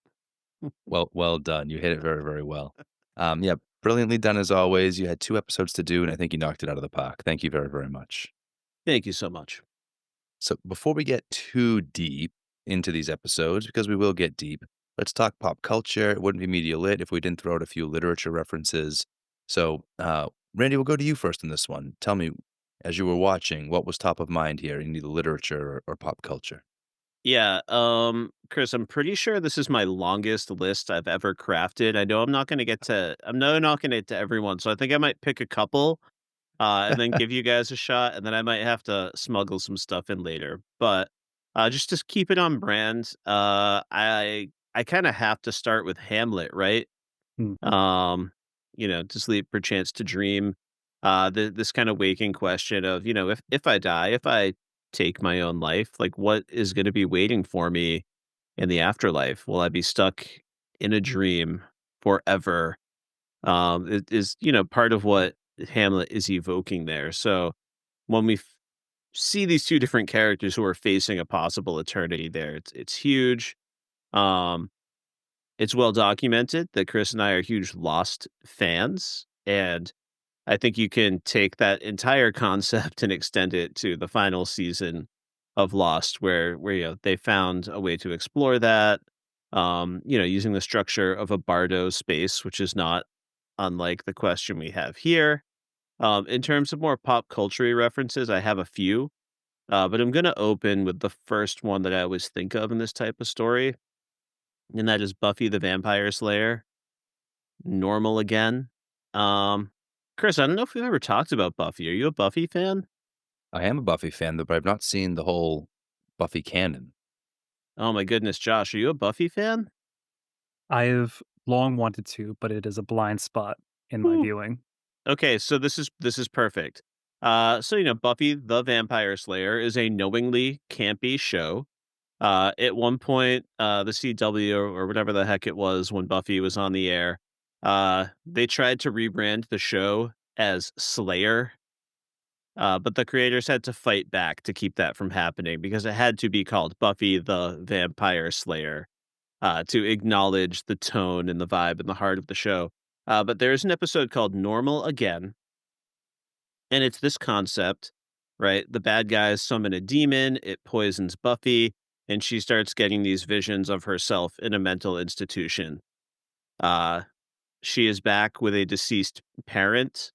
Well done. You hit it very, very well. Yeah, brilliantly done as always. You had 2 episodes to do, and I think you knocked it out of the park. Thank you very, very much. Thank you so much. So before we get too deep into these episodes, because we will get deep, let's talk pop culture. It wouldn't be media lit if we didn't throw out a few literature references. So, Randy, we'll go to you first in this one. Tell me, as you were watching, what was top of mind here in either literature or pop culture? Yeah, Chris, I'm pretty sure this is my longest list I've ever crafted. I know I'm not gonna get to everyone, so I think I might pick a couple, and then give you guys a shot, and then I might have to smuggle some stuff in later. But just to keep it on brand, I kind of have to start with Hamlet, right? Mhm. Um, to sleep, perchance to dream. This kind of waking question of, if I die, if I take my own life, like what is going to be waiting for me in the afterlife? Will I be stuck in a dream forever? It is, part of what Hamlet is evoking there. So when we see these two different characters who are facing a possible eternity there, it's huge. Um, it's well documented that Chris and I are huge Lost fans, and I think you can take that entire concept and extend it to the final season of Lost, where they found a way to explore that, using the structure of a Bardo space, which is not unlike the question we have here. In terms of more pop culture references, I have a few, but I'm going to open with the first one that I always think of in this type of story, and that is Buffy the Vampire Slayer, Normal Again. Um, Chris, I don't know if we've ever talked about Buffy. Are you a Buffy fan? I am a Buffy fan, though, but I've not seen the whole Buffy canon. Oh my goodness, Josh, are you a Buffy fan? I've long wanted to, but it is a blind spot in my Whew. viewing. Okay, so this is perfect. So Buffy the Vampire Slayer is a knowingly campy show. At one point, the CW or whatever the heck it was when Buffy was on the air, they tried to rebrand the show as Slayer. But the creators had to fight back to keep that from happening because it had to be called Buffy the Vampire Slayer, to acknowledge the tone and the vibe and the heart of the show. But there's an episode called Normal Again, and it's this concept, right? The bad guys summon a demon, it poisons Buffy, and she starts getting these visions of herself in a mental institution. Uh, she is back with a deceased parent,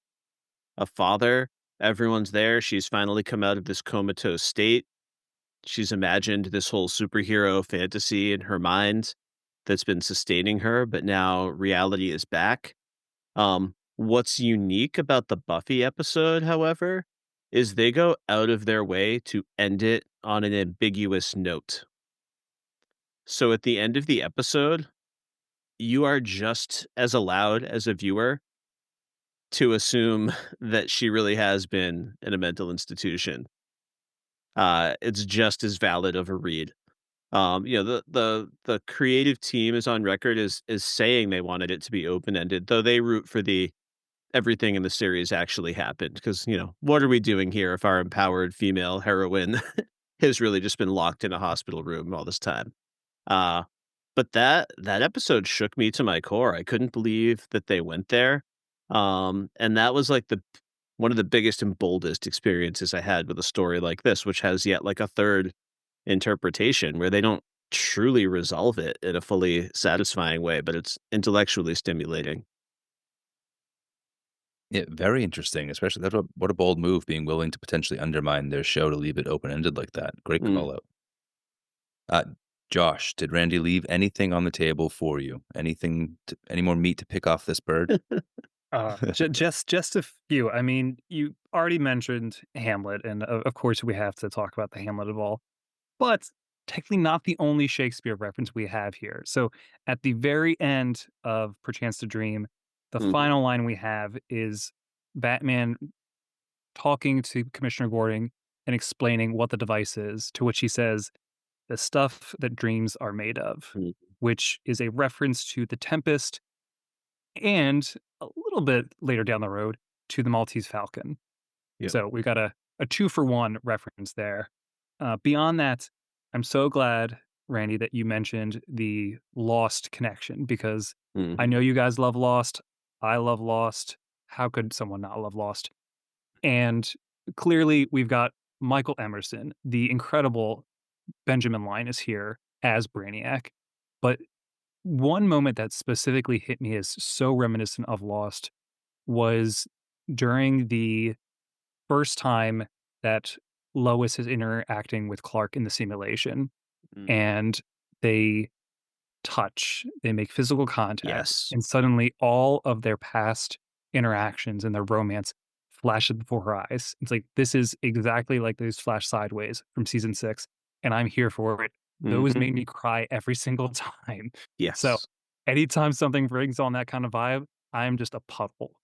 a father. Everyone's there. She's finally come out of this comatose state. She's imagined this whole superhero fantasy in her mind that's been sustaining her, but now reality is back. What's unique about the Buffy episode, however, is they go out of their way to end it on an ambiguous note. So at the end of the episode, you are just as allowed as a viewer to assume that she really has been in a mental institution. It's just as valid of a read. The creative team is on record is saying they wanted it to be open ended, though they root for the everything in the series actually happened. Because what are we doing here if our empowered female heroine has really just been locked in a hospital room all this time? Uh, but that episode shook me to my core. I couldn't believe that they went there. And that was like the one of the biggest and boldest experiences I had with a story like this, which has yet like a third interpretation where they don't truly resolve it in a fully satisfying way, but it's intellectually stimulating. Yeah, very interesting, especially that's what a bold move, being willing to potentially undermine their show to leave it open-ended like that. Great Mm. call out. Uh, Josh, did Randy leave anything on the table for you? Any more meat to pick off this bird? Just a few. I mean, you already mentioned Hamlet, and of course we have to talk about the Hamlet of all. But technically not the only Shakespeare reference we have here. So at the very end of Perchance to Dream, the Mhm. final line we have is Batman talking to Commissioner Gordon and explaining what the device is, to which he says, "The stuff that dreams are made of," Mhm. which is a reference to The Tempest and a little bit later down the road to The Maltese Falcon. Yep. So we've got a 2 for 1 reference there. Beyond that, I'm so glad, Randy, that you mentioned the Lost connection because I Mhm. know you guys love Lost. I love Lost. How could someone not love Lost? And clearly, we've got Michael Emerson, the incredible Benjamin Linus here as Brainiac. But one moment that specifically hit me as so reminiscent of Lost was during the first time that Lois is interacting with Clark in the simulation, Mm. and they touch, they make physical contact, Yes. and suddenly all of their past interactions and their romance flashes before her eyes. It's like, this is exactly like those Flash Sideways from season 6, and I'm here for it. Those Mhm. made me cry every single time. So, Yes. anytime something brings on that kind of vibe, I'm just a puddle.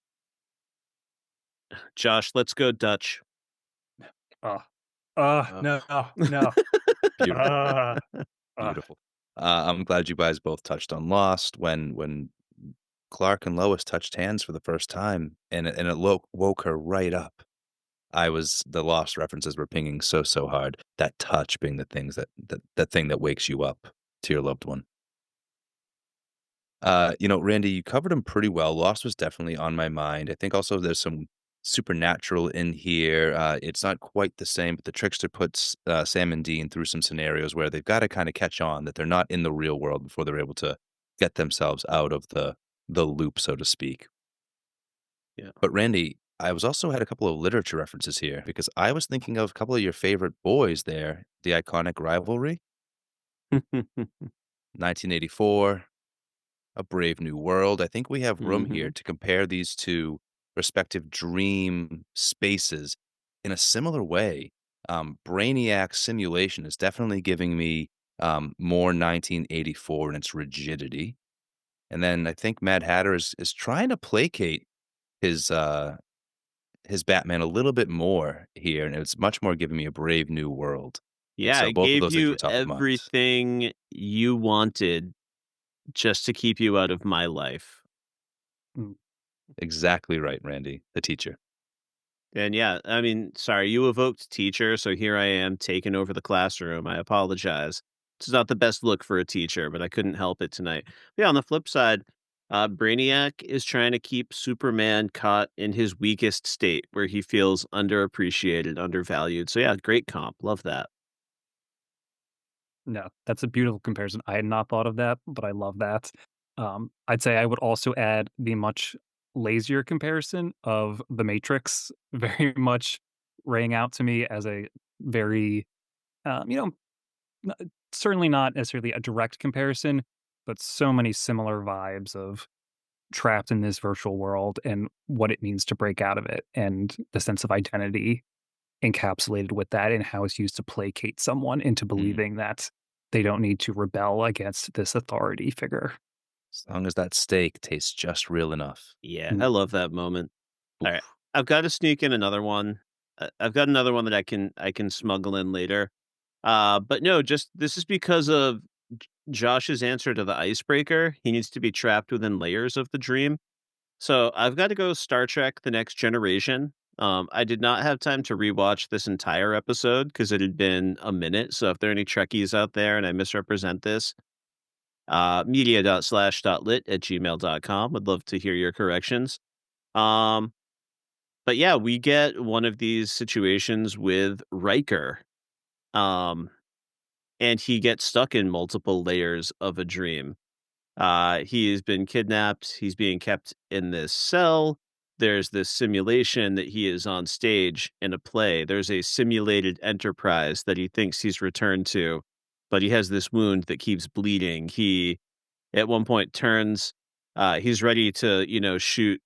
Josh, let's go Dutch. Ugh. Oh, No, no. beautiful, Ugh. Ugh. beautiful. I'm glad you guys both touched on Lost when Clark and Lois touched hands for the first time, and it woke her right up. I was the Lost references were pinging so hard. That touch being the things that thing that wakes you up to your loved one. Randy, you covered them pretty well. Lost was definitely on my mind. I think also there's some supernatural in here. It's not quite the same, but the trickster puts Sam and Dean through some scenarios where they've got to kind of catch on that they're not in the real world before they're able to get themselves out of the loop, so to speak. Yeah. But Randy, I was also had a couple of literature references here because I was thinking of a couple of your favorite boys there, the iconic rivalry, 1984. A Brave New World. I think we have room here Mhm. to compare these two respective dream spaces in a similar way. Brainiac Simulation is definitely giving me more 1984 in its rigidity. And then I think Mad Hatter is trying to placate his his Batman a little bit more here, and it's much more giving me a Brave New World. Yeah, So I both of gave those I think you are top of mind. everything you wanted just to keep you out of my life. Mm. Exactly right, Randy, the teacher. And yeah, I mean, sorry, you evoked teacher, so here I am taking over the classroom. I apologize. It's not the best look for a teacher, but I couldn't help it tonight. But yeah, on the flip side, Brainiac is trying to keep Superman caught in his weakest state where he feels underappreciated, undervalued. So yeah, great comp. Love that. No, that's a beautiful comparison. I had not thought of that, but I love that. I'd say I would also add the much lazier comparison of The Matrix, very much rang out to me as a very, you know, certainly not necessarily a direct comparison, but so many similar vibes of trapped in this virtual world and what it means to break out of it and the sense of identity encapsulated with that and how it's used to placate someone into Mm. believing that they don't need to rebel against this authority figure. As long as that steak tastes just real enough. Yeah, Mm. I love that moment. All right. Oof. I've got to sneak in another one. I've got another one that I can smuggle in later. But no, just this is because of Josh's answer to the icebreaker. He needs to be trapped within layers of the dream. So I've got to go Star Trek: The Next Generation. I did not have time to rewatch this entire episode because it had been a minute. So if there are any Trekkies out there and I misrepresent this, media.slash.lit@gmail.com. Would love to hear your corrections. Um, but yeah, we get one of these situations with Riker. Um, and he gets stuck in multiple layers of a dream. He has been kidnapped. He's being kept in this cell. There's this simulation that he is on stage in a play. There's a simulated enterprise that he thinks he's returned to, but he has this wound that keeps bleeding. He, at one point, turns, he's ready to, shoot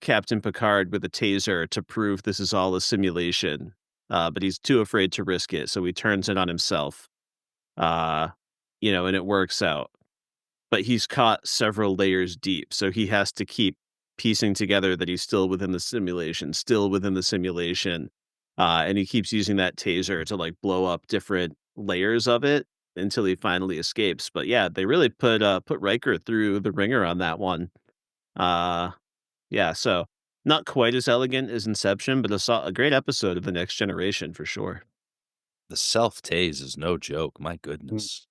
Captain Picard with a taser to prove this is all a simulation, but he's too afraid to risk it. So he turns it on himself, uh, and it works out, but he's caught several layers deep, so he has to keep piecing together that he's still within the simulation, still within the simulation, and he keeps using that taser to, like, blow up different layers of it until he finally escapes. But yeah, they really put Riker through the ringer on that one. Uh, yeah, so not quite as elegant as Inception, but a great episode of The Next Generation for sure. The self-tase is no joke, my Mm. goodness.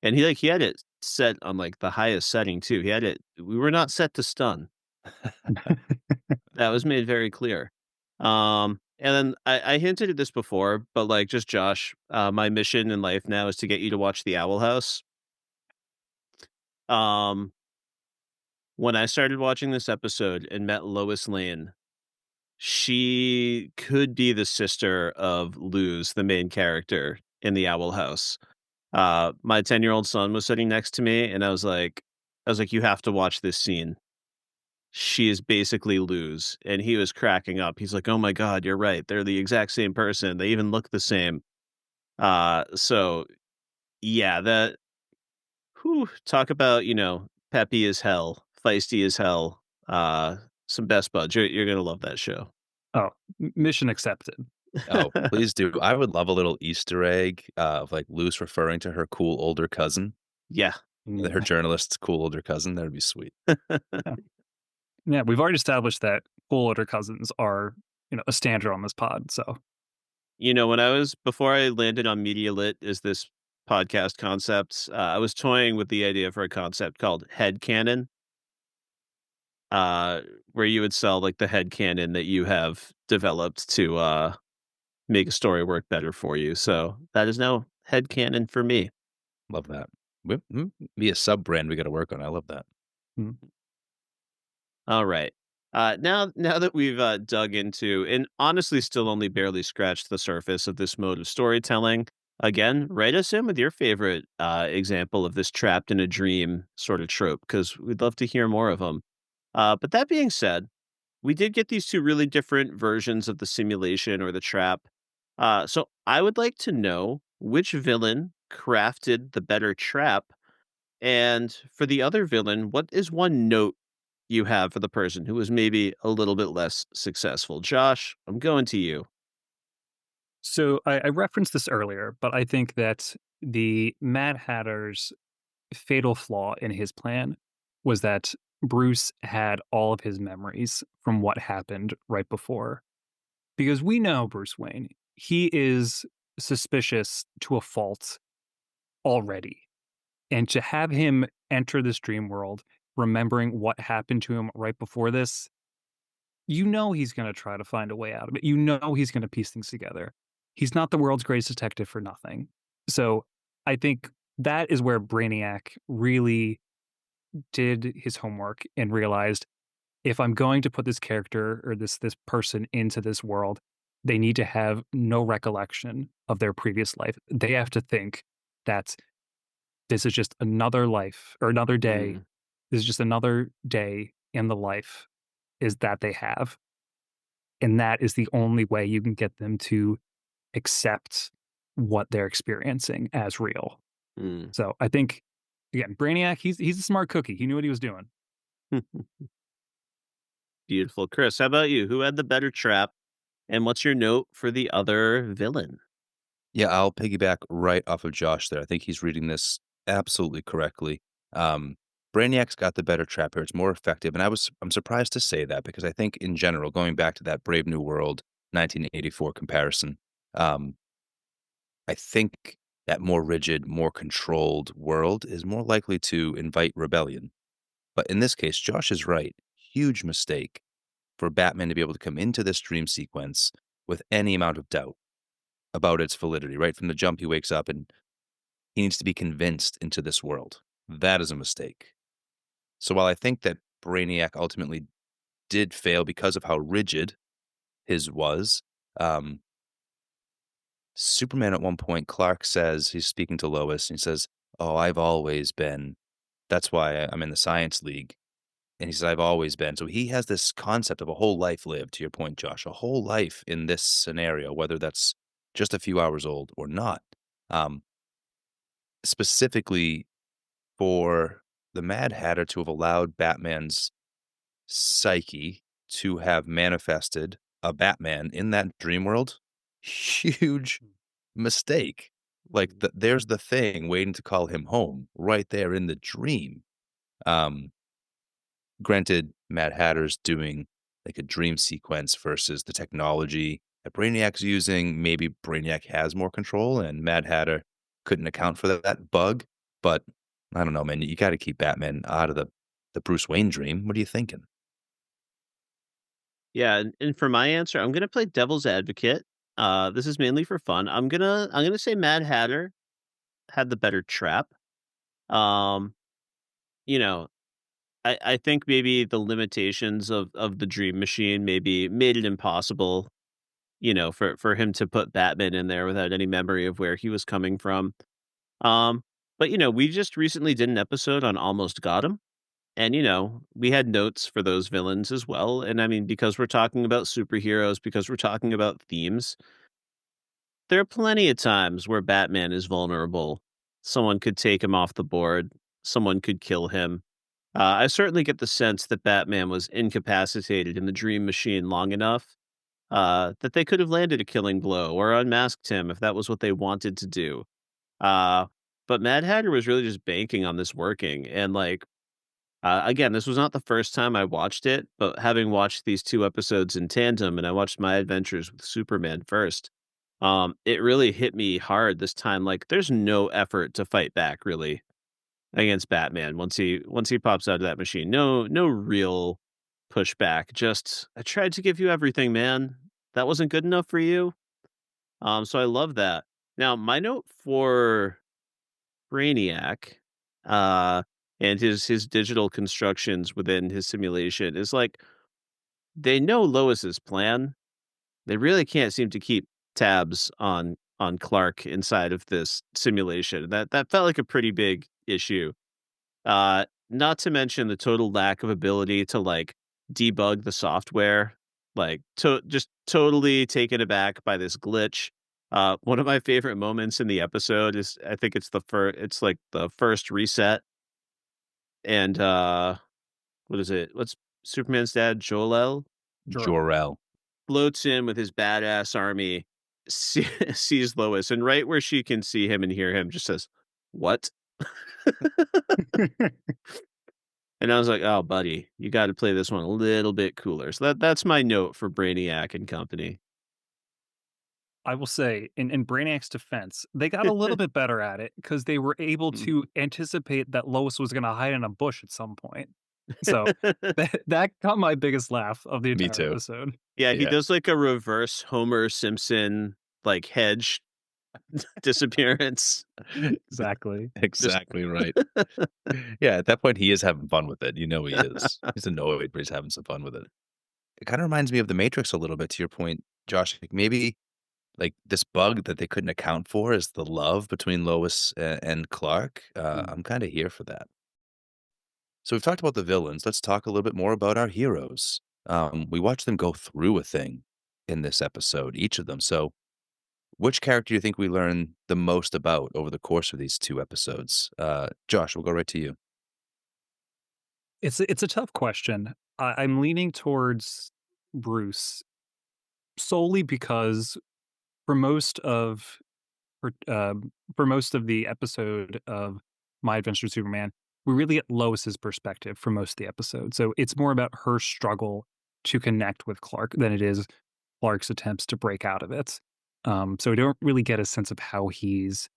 And he had it set on, like, the highest setting too. We were not set to stun. That was made very clear. And then I hinted at this before, but, like, just Josh, my mission in life now is to get you to watch The Owl House. Um, when I started watching this episode and met Lois Lane, she could be the sister of Luz, the main character in The Owl House. My 10-year-old son was sitting next to me, and I was like, "You have to watch this scene. She is basically Luz," and he was cracking up. He's like, "Oh my god, you're right. They're the exact same person. They even look the same." So yeah, that whew, talk about, peppy as hell, feisty as hell. Some best buds. You're gonna love that show. Oh, mission accepted. Oh, please do. I would love a little Easter egg, of, like, Luce referring to her cool older cousin, Yeah. her Mm. journalist's cool older cousin, that'd be sweet. Yeah. Yeah, we've already established that full older cousins are, a standard on this pod, so When I was before I landed on Media Lit is this podcast concept, I was toying with the idea for a concept called head canon, uh, where you would sell, like, the head canon that you have developed to, make a story work better for you. So that is now head canon for me. Love that. Be a sub-brand we gotta work on, I love that. mm. All right. Now that we've dug into and honestly still only barely scratched the surface of this mode of storytelling, again, write us in with your favorite example of this trapped in a dream sort of trope because we'd love to hear more of them. But that being said, we did get these two really different versions of the simulation or the trap. So I would like to know which villain crafted the better trap, and for the other villain, what is one note you have for the person who was maybe a little bit less successful? Josh, I'm going to you. So I referenced this earlier, but I think that the Mad Hatter's fatal flaw in his plan was that Bruce had all of his memories from what happened right before. Because we know Bruce Wayne, he is suspicious to a fault already. And to have him enter this dream world, remembering what happened to him right before this, he's going to try to find a way out of it. He's going to piece things together. He's not the world's greatest detective for nothing. So I think that is where Brainiac really did his homework and realized if I'm going to put this character or this person into this world, they need to have no recollection of their previous life. They have to think that this is just another life or another day. Mm, This is just another day in the life is that they have. And that is the only way you can get them to accept what they're experiencing as real. mm. So I think again, Brainiac, he's a smart cookie. He knew what he was doing. Beautiful. Chris, how about you? Who had the better trap? And what's your note for the other villain? Yeah, I'll piggyback right off of Josh there. I think he's reading this absolutely correctly. Um, Brainiac's got the better trap here. It's more effective, and I'm surprised to say that because I think in general, going back to that Brave New World 1984 comparison, um, I think that more rigid, more controlled world is more likely to invite rebellion. But in this case, Josh is right. Huge mistake for Batman to be able to come into this dream sequence with any amount of doubt about its validity. Right from the jump, he wakes up and he needs to be convinced into this world. That is a mistake. So while I think that Brainiac ultimately did fail because of how rigid his was, um, Superman at one point, Clark says, he's speaking to Lois, and he says, "Oh, I've always been. That's why I'm in the Science League." And he says, "I've always been." So he has this concept of a whole life lived, to your point, Josh, a whole life in this scenario, whether that's just a few hours old or not. Um, Specifically for the Mad Hatter to have allowed Batman's psyche to have manifested a Batman in that dream world, huge mistake. Like, there's the thing waiting to call him home right there in the dream. Um, Granted, Mad Hatter's doing, like, a dream sequence versus the technology that Brainiac's using. Maybe Brainiac has more control and Mad Hatter couldn't account for that bug, but I don't know, man. You gotta keep Batman out of the Bruce Wayne dream. What are you thinking? Yeah, and for my answer, I'm gonna play devil's advocate. This is mainly for fun. I'm gonna say Mad Hatter had the better trap. Um, you know, I think maybe the limitations of the Dream Machine maybe made it impossible, for him to put Batman in there without any memory of where he was coming from. Um, but we just recently did an episode on Almost Got Him. And, we had notes for those villains as well. And I mean, because we're talking about superheroes, because we're talking about themes, there are plenty of times where Batman is vulnerable. Someone could take him off the board, someone could kill him. I certainly get the sense that Batman was incapacitated in the dream machine long enough that they could have landed a killing blow or unmasked him if that was what they wanted to do. Uh, but Mad Hatter was really just banking on this working. And again, this was not the first time I watched it, but having watched these 2 episodes in tandem, and I watched My Adventures with Superman first, it really hit me hard this time, like, there's no effort to fight back, really, against Batman once he pops out of that machine. No real pushback, just, "I tried to give you everything, man. That wasn't good enough for you?" So I love that. Now, my note for Brainiac, uh, and his digital constructions within his simulation is like they know Lois's plan. They really can't seem to keep tabs on Clark inside of this simulation. That felt like a pretty big issue. Not to mention the total lack of ability to like debug the software. Like just totally taken aback by this glitch. One of my favorite moments in the episode is I think it's like the first reset and what is it? What's Superman's dad, Jor-El, Jor-El. Jor-El. floats in with his badass army, sees Lois, and right where she can see him and hear him, just says, "What?" And I was like, "Oh, buddy, you got to play this one a little bit cooler." So that's my note for Brainiac and company. I will say, in Brainiac's defense, they got a little bit better at it because they were able Mm. to anticipate that Lois was gonna hide in a bush at some point. So, that got my biggest laugh of the Me entire too. episode. Yeah, he Yeah. does like a reverse Homer Simpson like hedge disappearance. Exactly. Just Exactly right. Yeah, at that point, he is having fun with it. You know he is. He's annoyed, but he's having some fun with it. It kinda reminds me of The Matrix a little bit, to your point, Josh. Like, maybe, like, this bug that they couldn't account for is the love between Lois and Clark. Mm. I'm kinda here for that. So we've talked about the villains. Let's talk a little bit more about our heroes. We watched them go through a thing in this episode, each of them. So, which character do you think we learn the most about over the course of these 2 episodes? Josh, we'll go right to you. It's a tough question. I'm leaning towards Bruce solely because for most of for most of the episode of My Adventure with Superman, we really get Lois's perspective for most of the episode. So it's more about her struggle to connect with Clark than it is Clark's attempts to break out of it. So we don't really get a sense of how he's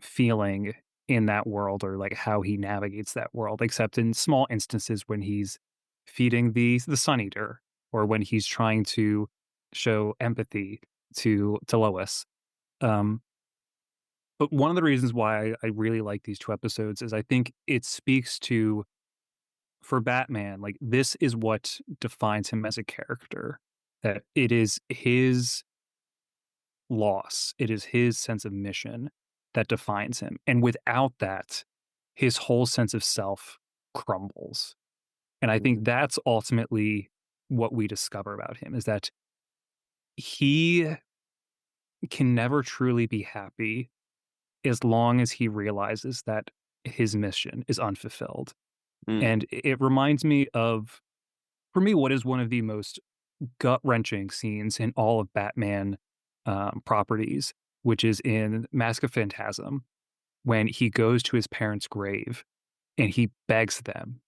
feeling in that world or like how he navigates that world, except in small instances when he's feeding the Sun Eater or when he's trying to show empathy to Lois. Um, but one of the reasons why I really like these 2 episodes is I think it speaks to for Batman, like, this is what defines him as a character, that it is his loss, it is his sense of mission that defines him, and without that, his whole sense of self crumbles, and I think Mhm. that's ultimately what we discover about him, is that he can never truly be happy as long as he realizes that his mission is unfulfilled. Mm. And it reminds me of, for me, what is one of the most gut wrenching scenes in all of Batman properties, which is in Mask of Phantasm, when he goes to his parents' grave and he begs them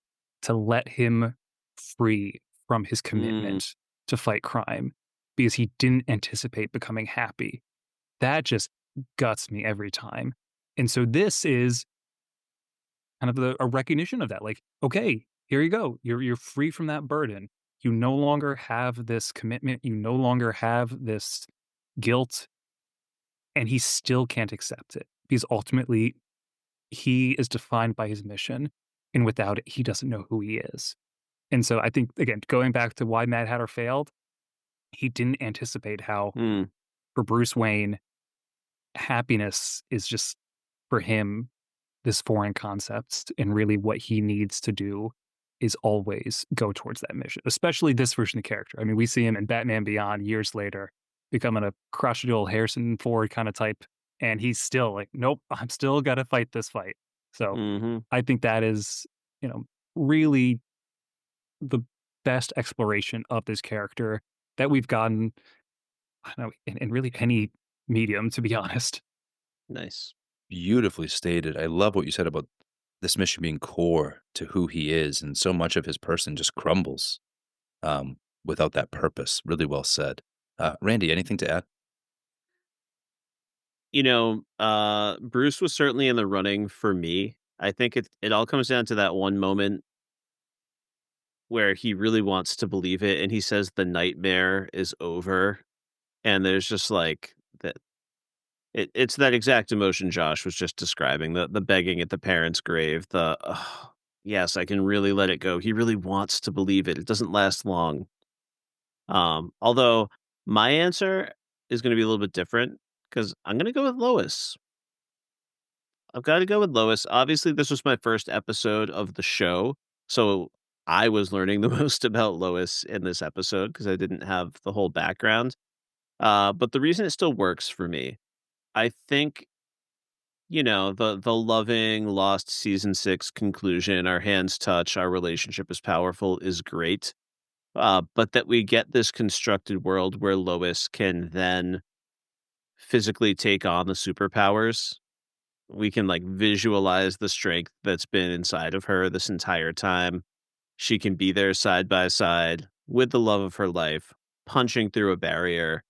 to let him free from his Mm. commitment to fight crime because he didn't anticipate becoming happy. That just guts me every time. And so this is kind of a recognition of that. Like, okay, here you go. You're free from that burden. You no longer have this commitment. You no longer have this guilt, and he still can't accept it because ultimately he is defined by his mission, and without it, he doesn't know who he is. And so I think again, going back to why Mad Hatter failed, he didn't anticipate how Mm. for Bruce Wayne, happiness is just for him this foreign concept, and really what he needs to do is always go towards that mission, especially this version of the character. I mean, we see him in Batman Beyond years later becoming a crotchety old Harrison Ford kind of type, and he's still like, "Nope, I'm still gotta fight this fight." So, Mhm. I think that is, you know, really the best exploration of this character that we've gotten, I don't know, in really any medium, to be honest. Nice. Beautifully stated. I love what you said about this mission being core to who he is, and so much of his person just crumbles, without that purpose. Really well said. Randy, anything to add? Bruce was certainly in the running for me. I think it all comes down to that one moment where he really wants to believe it, and he says the nightmare is over, and there's just, like, that it's that exact emotion Josh was just describing, the begging at the parent's grave, "Ugh, yes, I can really let it go." He really wants to believe it. It doesn't last long. Although my answer is gonna be a little bit different because 'cause I'm gonna go with Lois. I've gotta go with Lois. Obviously, this was my first episode of the show, so I was learning the most about Lois in this episode because I didn't have the whole background. But the reason it still works for me, I think, the loving lost season 6 conclusion, "Our hands touch, our relationship is powerful," is great. But that we get this constructed world where Lois can then physically take on the superpowers. We can, like, visualize the strength that's been inside of her this entire time. She can be there side by side with the love of her life, punching through a barrier.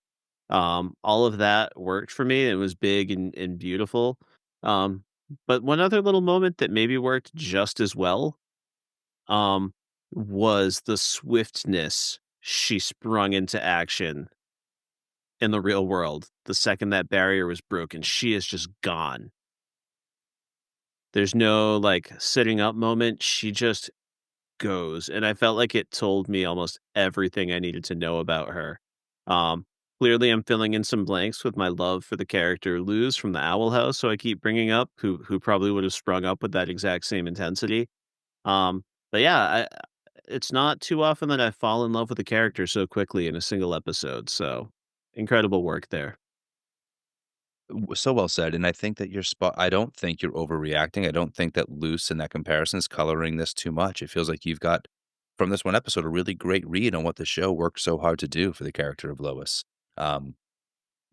All of that worked for me. It was big and beautiful. Um, but one other little moment that maybe worked just as well, um, was the swiftness she sprung into action in the real world. The second that barrier was broken, she is just gone. There's no, like, sitting up moment, she just goes, and I felt like it told me almost everything I needed to know about her. Um, Clearly, I'm filling in some blanks with my love for the character Luz from the Owl House, so I keep bringing up, who probably would have sprung up with that exact same intensity. But yeah, it's not too often that I fall in love with a character so quickly in a single episode, so incredible work there. So well said, and I think that you're spot I don't think you're overreacting. I don't think that loose in that comparison is coloring this too much. It feels like you've got, from this one episode, a really great read on what the show worked so hard to do for the character of Lois. Um,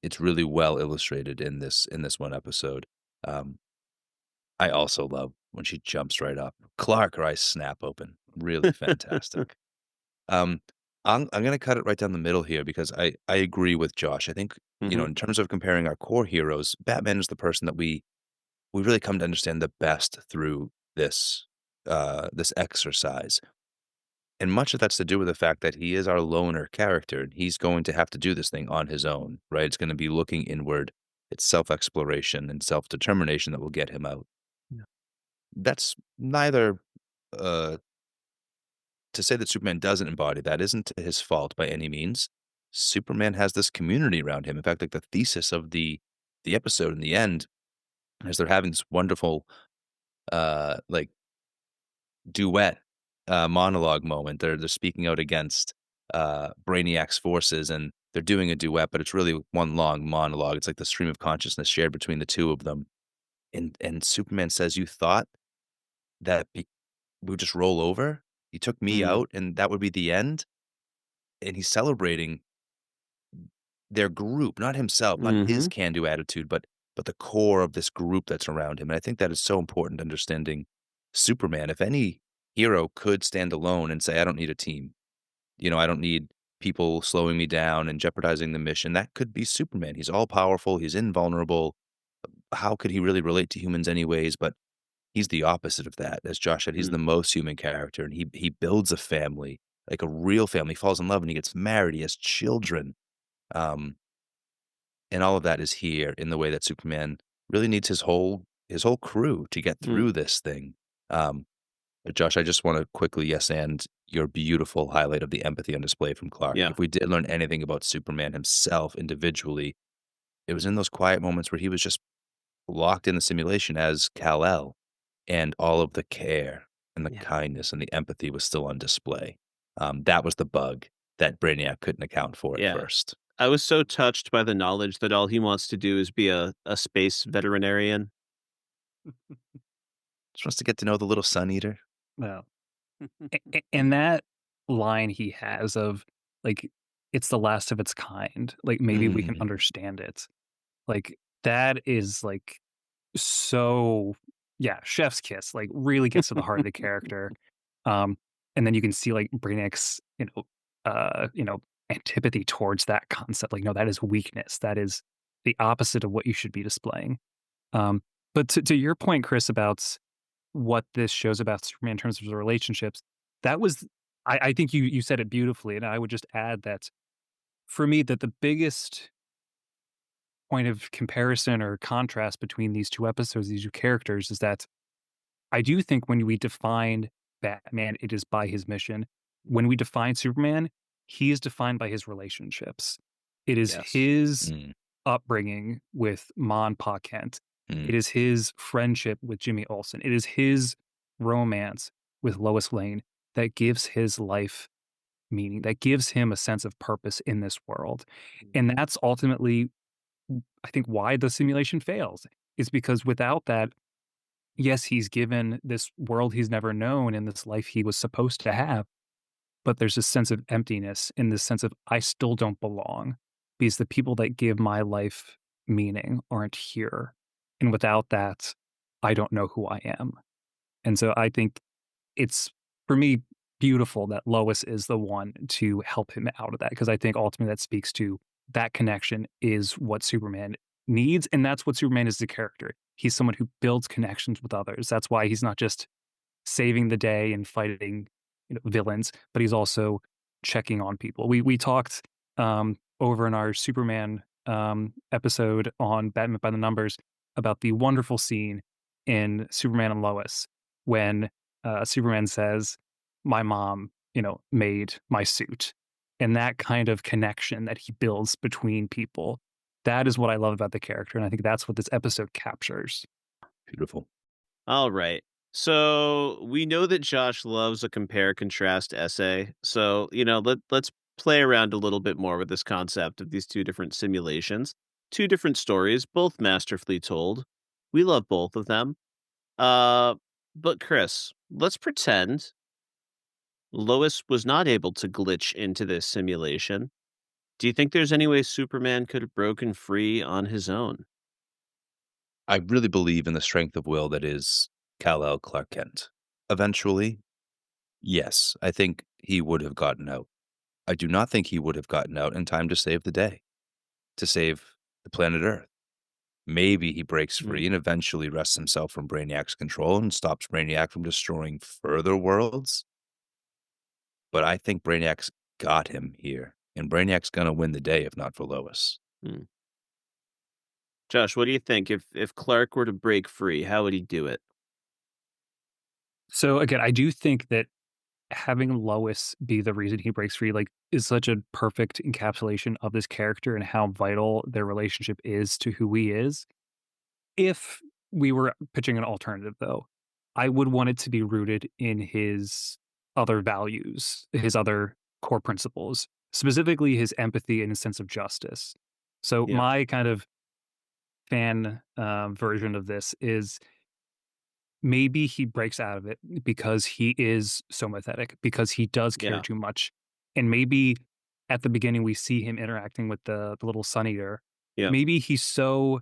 it's really well illustrated in this one episode. Um, I also love when she jumps right up. Clark, her eyes snap open. Really fantastic. Um, I'm gonna cut it right down the middle here because I agree with Josh. I think, Mhm. in terms of comparing our core heroes, Batman is the person that we really come to understand the best through this exercise. And much of that's to do with the fact that he is our loner character, and he's going to have to do this thing on his own, right? It's gonna be looking inward. It's self-exploration and self-determination that will get him out. Yeah. That's neither, uh to say that Superman doesn't embody that isn't his fault by any means. Superman has this community around him. In fact, like the thesis of the episode in the end, as they're having this wonderful like duet monologue moment. They're speaking out against Brainiac's forces and they're doing a duet, but it's really one long monologue. It's like the stream of consciousness shared between the two of them. And Superman says, "You thought that we would just roll over? You took me Mm. out and that would be the end?" And he's celebrating their group, not himself, not his Mhm. can-do attitude, but the core of this group that's around him, and I think that is so important understanding Superman. If any hero could stand alone and say, "I don't need a team," I don't need people slowing me down and jeopardizing the mission, that could be Superman. He's all-powerful, he's invulnerable. How could he really relate to humans anyways? But he's the opposite of that. As Josh said, he's Mm. the most human character, and he builds a family, like a real family. He falls in love, and he gets married, he has children. Um and all of that is here in the way that Superman really needs his whole crew to get Mm. through this thing. Um, but Josh, I just want to quickly yes and your beautiful highlight of the empathy on display from Clark. Yeah. If we did learn anything about Superman himself individually, it was in those quiet moments where he was just locked in the simulation as Kal-El, and all of the care and the Yeah. kindness and the empathy was still on display. That was the bug that Brainiac couldn't account for at Yeah. first. I was so touched by the knowledge that all he wants to do is be a space veterinarian. Just wants to get to know the little sun eater. Well, and that line he has of, like, "It's the last of its kind," like, maybe we can Mhm. understand it. Like, that is, like, so yeah, chef's kiss, like, really gets to the heart of the character. Um, and then you can see, like, Brainiac's, antipathy towards that concept, like, no, that is weakness, that is the opposite of what you should be displaying. Um, but to your point, Chris, about what this shows about Superman in terms of the relationships, that was I think you said it beautifully, and I would just add that for me, that the biggest point of comparison or contrast between these 2 episodes, these 2 characters, is that I do think when we define Batman, it is by his mission. When we define Superman, he is defined by his relationships. It is Yes. his Mm, upbringing with Ma and Pa Kent. mm, It is his friendship with Jimmy Olsen. It is his romance with Lois Lane that gives his life meaning, that gives him a sense of purpose in this world. And that's ultimately, I think, why the simulation fails, is because without that, yes, he's given this world he's never known and this life he was supposed to have, but there's this sense of emptiness in this sense of I still don't belong because the people that give my life meaning aren't here. And without that, I don't know who I am. And so I think it's, for me, beautiful that Lois is the one to help him out of that, because I think ultimately that speaks to that connection is what Superman needs, and that's what Superman is as a character. He's someone who builds connections with others. That's why he's not just saving the day and fighting, villains, but he's also checking on people. We talked over in our Superman episode on Batman by the Numbers about the wonderful scene in Superman and Lois when Superman says, "My mom, made my suit," and that kind of connection that he builds between people. That is what I love about the character, and I think that's what this episode captures. Beautiful. All right. So we know that Josh loves a compare contrast essay. So, let's play around a little bit more with this concept of these two different simulations, two different stories, both masterfully told. We love both of them. Uh, but Kris, let's pretend Lois was not able to glitch into this simulation. Do you think there's any way Superman could have broken free on his own? I really believe in the strength of will that is Kal-El Clark Kent. Eventually, yes, I think he would have gotten out. I do not think he would have gotten out in time to save the day, to save the planet Earth. Maybe he breaks Hmm. free and eventually wrests himself from Brainiac's control and stops Brainiac from destroying further worlds. But I think Brainiac's got him here, and Brainiac's gonna win the day if not for Lois. Hmm. Josh, what do you think? If Clark were to break free, how would he do it? So again, I do think that having Lois be the reason he breaks free, like, is such a perfect encapsulation of this character and how vital their relationship is to who he is. If we were pitching an alternative, though, I would want it to be rooted in his other values, his other core principles, specifically his empathy and his sense of justice. So Yeah. my kind of fan version of this is maybe he breaks out of it because he is so empathetic, because he does care Yeah. too much. And maybe at the beginning we see him interacting with the little sun eater. Yeah. Maybe he's so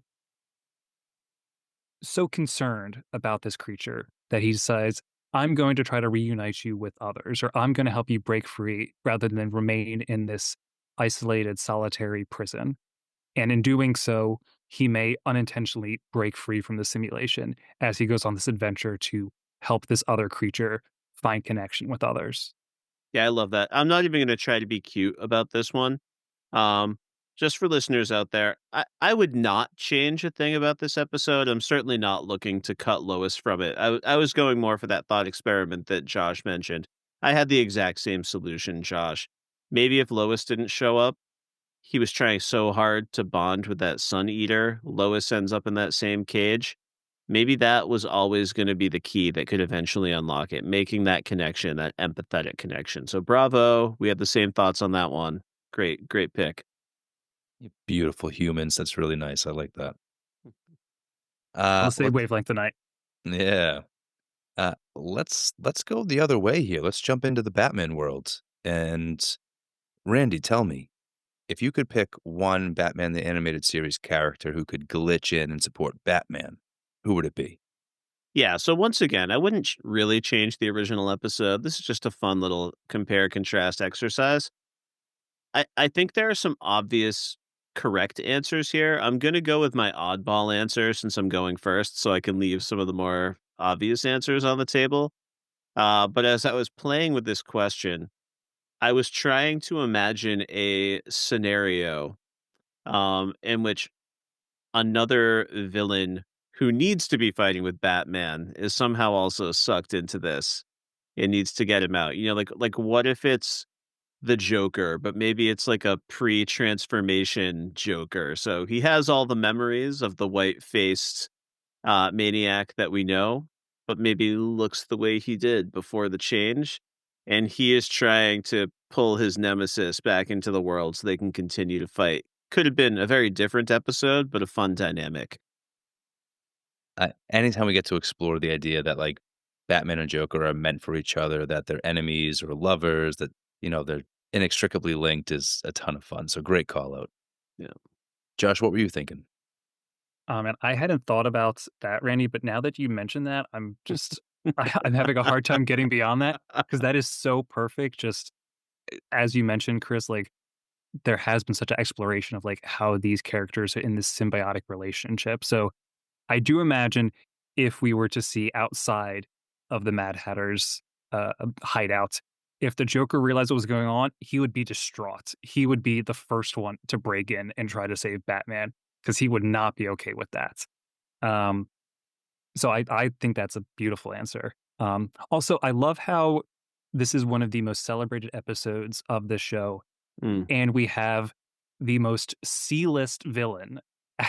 concerned about this creature that he decides, I'm going to try to reunite you with others, or I'm going to help you break free rather than remain in this isolated, solitary prison. And in doing so, he may unintentionally break free from the simulation as he goes on this adventure to help this other creature find connection with others. Yeah, I love that. I'm not even gonna try to be cute about this one. Um, just for listeners out there, I would not change a thing about this episode. I'm certainly not looking to cut Lois from it. I was going more for that thought experiment that Josh mentioned. I had the exact same solution, Josh. Maybe if Lois didn't show up, he was trying so hard to bond with that sun eater. Lois ends up in that same cage. Maybe that was always going to be the key that could eventually unlock it, making that connection, that empathetic connection. So bravo. We had the same thoughts on that one. Great, great pick. Beautiful humans, that's really nice, I like that. On the same Let's wavelength tonight. yeah. Let's go the other way here. Let's jump into the Batman world. And Randy, tell me, if you could pick one Batman the Animated Series character who could glitch in and support Batman, who would it be? Yeah. So once again, I wouldn't really change the original episode. This is just a fun little compare contrast exercise. I think there are some obvious correct answers here. I'm going to go with my oddball answer since I'm going first, so I can leave some of the more obvious answers on the table. But as I was playing with this question, I was trying to imagine a scenario in which another villain who needs to be fighting with Batman is somehow also sucked into this and needs to get him out. Like what if it's the Joker, but maybe it's like a pre-transformation Joker. So he has all the memories of the white-faced maniac that we know, but maybe looks the way he did before the change. And he is trying to pull his nemesis back into the world so they can continue to fight. Could have been a very different episode, but a fun dynamic. Anytime we get to explore the idea that like Batman and Joker are meant for each other, that they're enemies or lovers, that they're inextricably linked is a ton of fun. So great call out. Yeah. Josh, what were you thinking? And I hadn't thought about that, Randy, but now that you mentioned that, I'm just I'm having a hard time getting beyond that because that is so perfect. Just as you mentioned, Chris, like there has been such an exploration of like how these characters are in this symbiotic relationship. So I do imagine if we were to see outside of the Mad Hatter's hideout, if the Joker realized what was going on, he would be distraught. He would be the first one to break in and try to save Batman because he would not be okay with that. Um, so I think that's a beautiful answer. Also, I love how this is one of the most celebrated episodes of the show, Mm, and we have the most C-list villain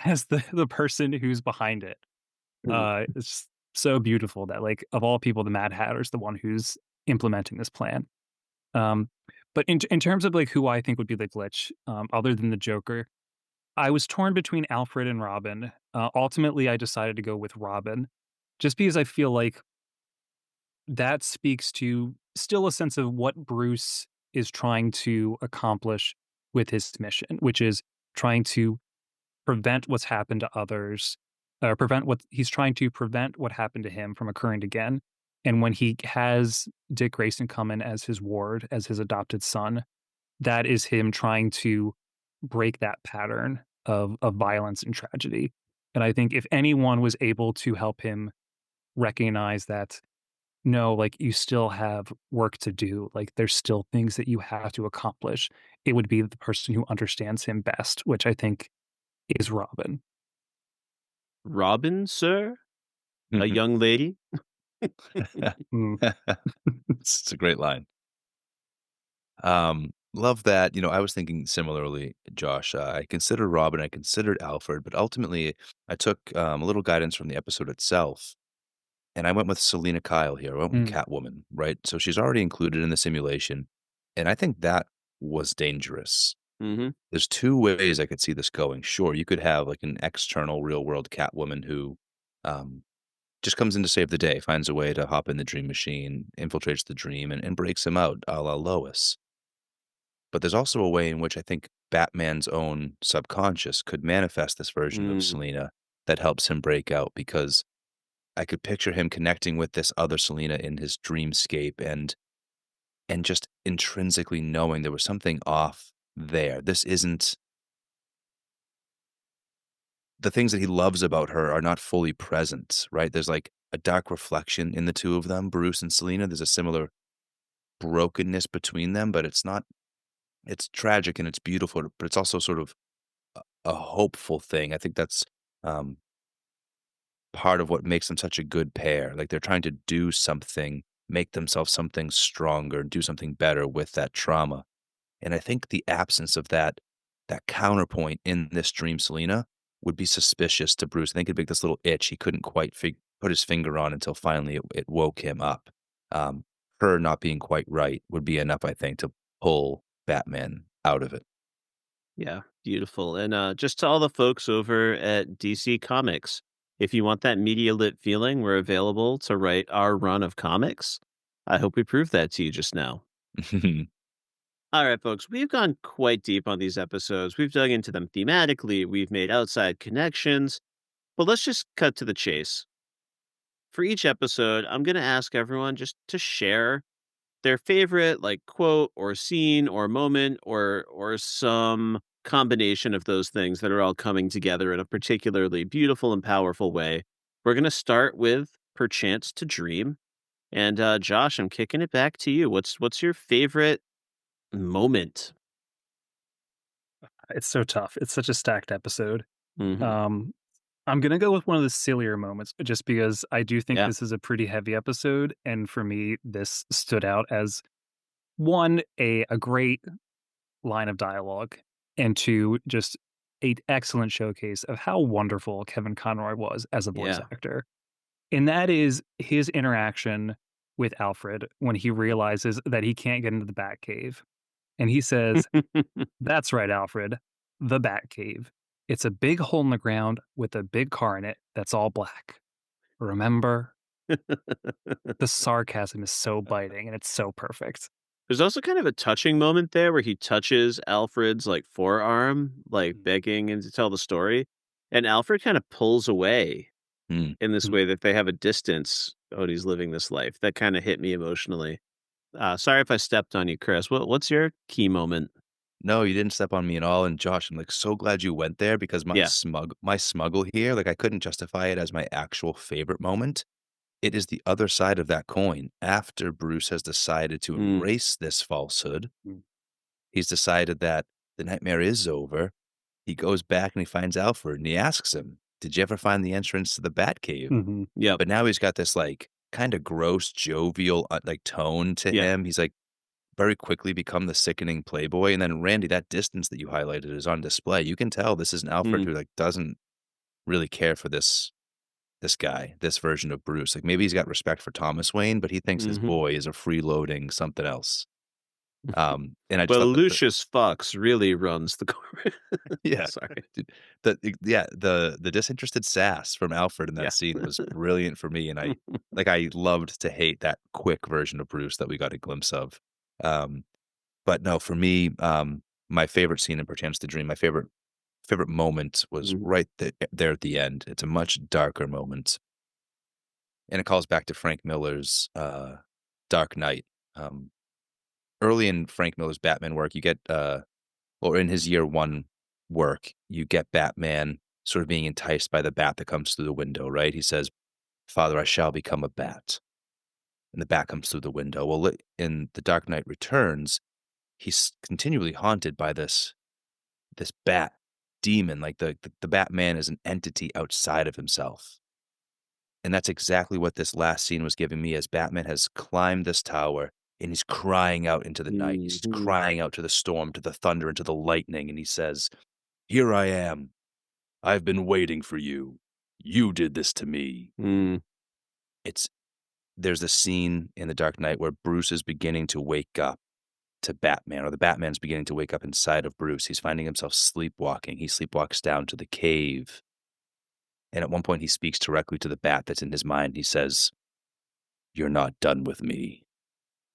as the person who's behind it. mm. It's just so beautiful that, like, of all people, the Mad Hatter's the one who's implementing this plan. Um, but in terms of, like, who I think would be the glitch, other than the Joker, I was torn between Alfred and Robin. Ultimately, I decided to go with Robin, just because I feel like that speaks to still a sense of what Bruce is trying to accomplish with his mission, which is trying to prevent what's happened to others, or prevent what happened to him from occurring again. And when he has Dick Grayson come in as his ward, as his adopted son, that is him trying to break that pattern of violence and tragedy. And I think if anyone was able to help him recognize that, no, like, you still have work to do, like, there's still things that you have to accomplish, it would be the person who understands him best, which I think is Robin. Robin, sir? A Mhm. young lady? Mm, It's a great line. Love that. I was thinking similarly, Josh. I considered Robin, I considered Alfred, but ultimately I took a little guidance from the episode itself, and I went with Selena Kyle here. I went with mm, Catwoman, right? So she's already included in the simulation, and I think that was dangerous. Mhm. There's two ways I could see this going. Sure, you could have like an external real world Catwoman who um, just comes in to save the day, finds a way to hop in the dream machine, infiltrates the dream, and breaks him out, a la Lois. But there's also a way in which I think Batman's own subconscious could manifest this version of Mm. Selena that helps him break out because I could picture him connecting with this other Selena in his dreamscape and just intrinsically knowing there was something off there. This isn't the things that he loves about her are not fully present, right? There's like a dark reflection in the two of them, Bruce and Selena. There's a similar brokenness between them, but it's tragic and it's beautiful, but it's also sort of a hopeful thing. I think that's um, part of what makes them such a good pair. Like they're trying to do something, make themselves something stronger, do something better with that trauma. And I think the absence of that counterpoint in this dream Selena would be suspicious to Bruce. I think it'd make this little itch he couldn't quite put his finger on until finally it woke him up. Um, her not being quite right would be enough, I think, to pull Batman out of it. Yeah, beautiful. And just to all the folks over at DC Comics, if you want that media lit feeling, we're available to write our run of comics. I hope we proved that to you just now. All right, folks, we've gone quite deep on these episodes. We've dug into them thematically, we've made outside connections, but let's just cut to the chase. For each episode, I'm going to ask everyone just to share their favorite like quote or scene or moment or some combination of those things that are all coming together in a particularly beautiful and powerful way. We're going to start with Perchance to Dream. And Josh, I'm kicking it back to you. What's your favorite moment? it's so tough. It's such a stacked episode. Mhm. Um, I'm gonna go with one of the sillier moments just because I do think Yeah. this is a pretty heavy episode, and for me, this stood out as, 1, a great line of dialogue, and 2, just a excellent showcase of how wonderful Kevin Conroy was as a voice Yeah. actor. And that is his interaction with Alfred when he realizes that he can't get into the Batcave. And he says, "That's right, Alfred, the Batcave. It's a big hole in the ground with a big car in it that's all black. Remember?" The sarcasm is so biting and it's so perfect. There's also kind of a touching moment there where he touches Alfred's like forearm, like Mm, begging him to tell the story. And Alfred kind of pulls away Hmm. in this mm. way that they have a distance when he's living this life. That kind of hit me emotionally. Sorry if I stepped on you, Chris. What's your key moment? No, you didn't step on me at all, and Josh, I'm, like, so glad you went there because Yeah. my smuggle here, like, I couldn't justify it as my actual favorite moment, it is the other side of that coin. After Bruce has decided to Mm, embrace this falsehood, Mm. he's decided that the nightmare is over. He goes back and he finds Alfred and he asks him, "Did you ever find the entrance to the Batcave?" Mhm. yep, But now he's got this, like, kinda gross, jovial, like, tone to yeah, him. He's, like, very quickly become the sickening playboy, and then Randy, that distance that you highlighted is on display. You can tell this is an Alfred mm, who, like, doesn't really care for this guy, this version of Bruce. Like, maybe he's got respect for Thomas Wayne, but he thinks his mhm. boy is a freeloading something else. And I just Well, thought that Lucius Fox really runs the core. yeah, Sorry. dude, the disinterested sass from Alfred in Yeah. that scene was brilliant for me, and I loved to hate that quick version of Bruce that we got a glimpse of. Um, but no, for me, my favorite scene in Perchance to Dream, my favorite moment was Mhm, right there at the end. It's a much darker moment, and it calls back to Frank Miller's, Dark Knight. Um, Early in Frank Miller's Batman work, you get, or in his year 1 work, you get Batman sort of being enticed by the bat that comes through the window, right? He says, "Father, I shall become a bat." And the bat comes through the window. Well, in The Dark Knight Returns, he's continually haunted by this bat demon, like the Batman is an entity outside of himself. And that's exactly what this last scene was giving me as Batman has climbed this tower and he's crying out into the night. He's mhm, crying out to the storm, to the thunder, and to the lightning. And he says, "Here I am. I've been waiting for you. You did this to me." mm, It's There's a scene in The Dark Knight where Bruce is beginning to wake up to Batman, or the Batman's beginning to wake up inside of Bruce. He's finding himself sleepwalking. He sleepwalks down to the cave. And at one point, he speaks directly to the bat that's in his mind. He says, "You're not done with me.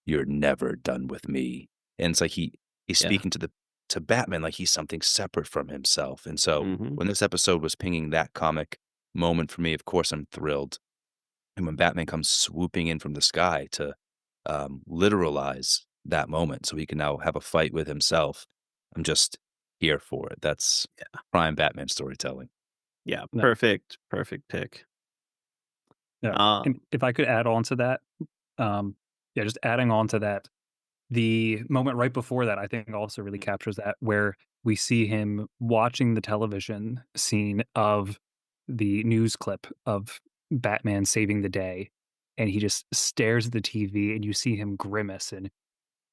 You're never done with me." And it's like he's yeah, speaking to Batman like he's something separate from himself. And so mhm, when this episode was pinging that comic moment for me, of course I'm thrilled. And when Batman comes swooping in from the sky to literalize that moment so he can now have a fight with himself, I'm just here for it. That's yeah, prime Batman storytelling. yeah, No, perfect, perfect pick. no, and Um, if I could add on to that, um, yeah, just adding on to that, the moment right before that, I think also really mm, captures that, where we see him watching the television scene of the news clip of Batman saving the day, and he just stares at the TV, and you see him grimace and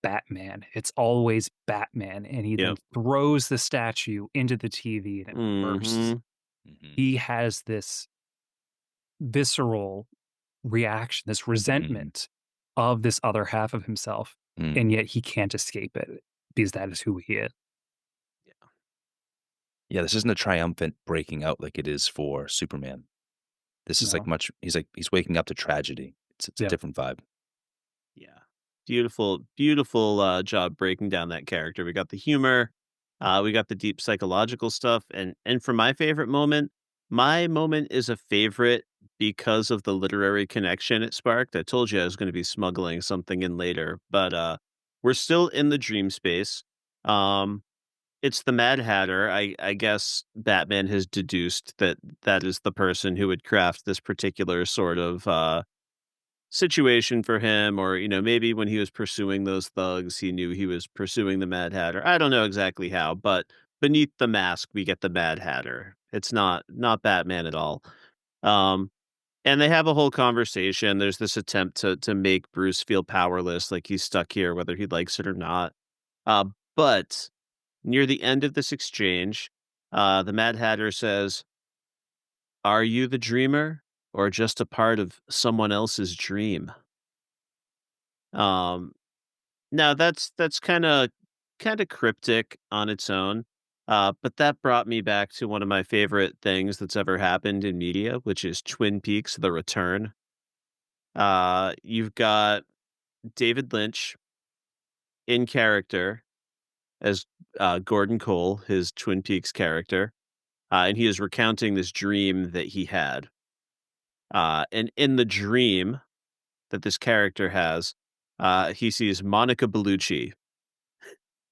Batman. It's always Batman, and he then yep, throws the statue into the TV and it bursts. mhm, Mhm. He has this visceral reaction, this Mhm. resentment of this other half of himself, Mm. and yet he can't escape it because that is who he is. yeah, Yeah, this isn't a triumphant breaking out like it is for Superman. This is like No. much he's waking up to tragedy. It's a Yeah. different vibe. yeah. Beautiful, beautiful, job breaking down that character. We got the humor, we got the deep psychological stuff, and for my moment is a favorite because of the literary connection it sparked. I told you I was gonna be smuggling something in later, but, we're still in the dream space. Um, it's the Mad Hatter. I guess Batman has deduced that that is the person who would craft this particular sort of, situation for him, or maybe when he was pursuing those thugs he knew he was pursuing the Mad Hatter. I don't know exactly how, but beneath the mask we get the Mad Hatter. It's not Batman at all. um and they have a whole conversation. There's this attempt to make Bruce feel powerless, like he's stuck here whether he likes it or not. But near the end of this exchange, the Mad Hatter says, "Are you the dreamer or just a part of someone else's dream?" um Now that's kinda cryptic on its own, but that brought me back to one of my favorite things that's ever happened in media, which is Twin Peaks: The Return. You've got David Lynch in character as, Gordon Cole, his Twin Peaks character, and he is recounting this dream that he had. And in the dream that this character has, he sees Monica Bellucci,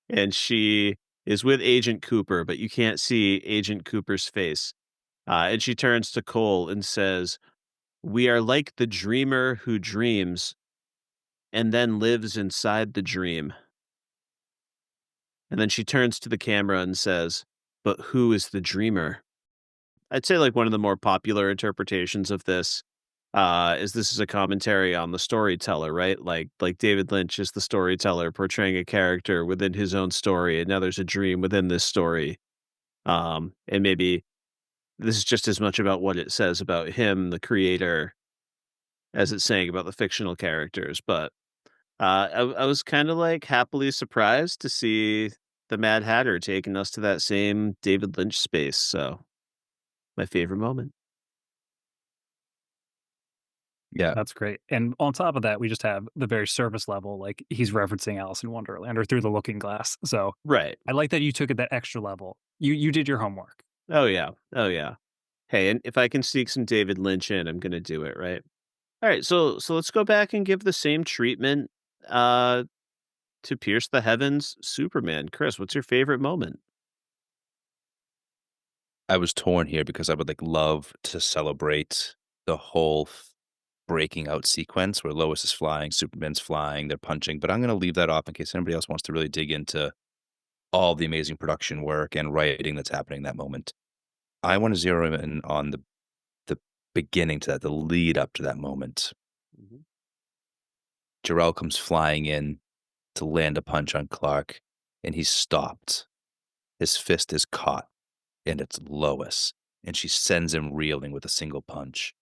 and she is with Agent Cooper, but you can't see Agent Cooper's face. And she turns to Cole and says, We are like the dreamer who dreams and then lives inside the dream. And then she turns to the camera and says, "But who is the dreamer?" I'd say like one of the more popular interpretations of this is a commentary on the storyteller, right? Like David Lynch is the storyteller portraying a character within his own story, and now there's a dream within this story. And maybe this is just as much about what it says about him, the creator, as it's saying about the fictional characters. But I was kind of like happily surprised to see the Mad Hatter taking us to that same David Lynch space. So my favorite moment. Yeah, That's great, and on top of that, we just have the very surface level, like, he's referencing Alice in Wonderland or Through the Looking Glass, so Right. I like that you took it that extra level. You did your homework. Oh yeah. Oh yeah. Hey, and if I can sneak some David Lynch in, I'm gonna do it, right? All right, so let's go back and give the same treatment uh to Pierce the Heavens Superman. Chris, what's your favorite moment? I was torn here because I would, like, love to celebrate the whole breaking out sequence where Lois is flying, Superman's flying, they're punching, but I'm gonna leave that off in case anybody else wants to really dig into all the amazing production work and writing that's happening in that moment. I wanna zero in on the beginning to that, the lead up to that moment. Mhm. Jor-El comes flying in to land a punch on Clark, and he's stopped. His fist is caught, and it's Lois, and she sends him reeling with a single punch.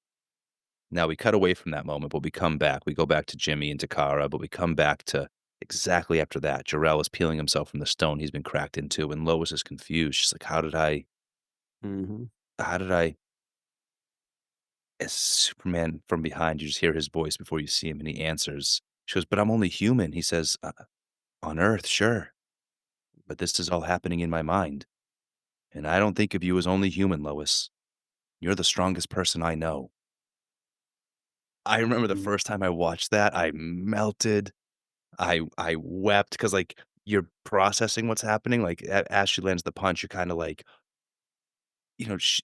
Now we cut away from that moment, but we come back. We go back to Jimmy and Takara, but we come back to exactly after that. Jor-El is peeling himself from the stone he's been cracked into, and Lois is confused. She's like, Mhm. how did I, as Superman from behind, you just hear his voice before you see him, and he answers. She goes, but I'm only human. He says, on Earth, sure, but this is all happening in my mind. And I don't think of you as only human, Lois. You're the strongest person I know. I remember the Mhm. first time I watched that, I melted. I wept because like, you're processing what's happening, like, a as she lands the punch, you're kinda like, sh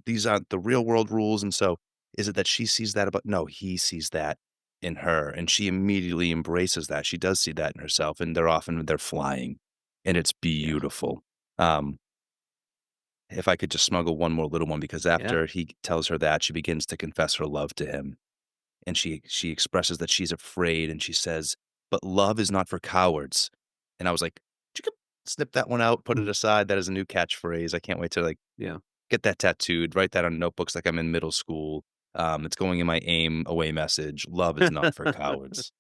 these aren't the real world rules, and so, is it that she sees that about no, he sees that in her, and she immediately embraces that, she does see that in herself, and they're flying, and it's Yeah. beautiful. Um, if I could just smuggle one more little one, because Yeah. after he tells her that, she begins to confess her love to him. And she expresses that she's afraid, and she says, "But love is not for cowards." And I was like, "Chicka," snip that one out, put it Mm. aside. That is a new catchphrase. I can't wait to, like, Yeah. get that tattooed, write that on notebooks like I'm in middle school. It's going in my AIM away message. Love is not for cowards.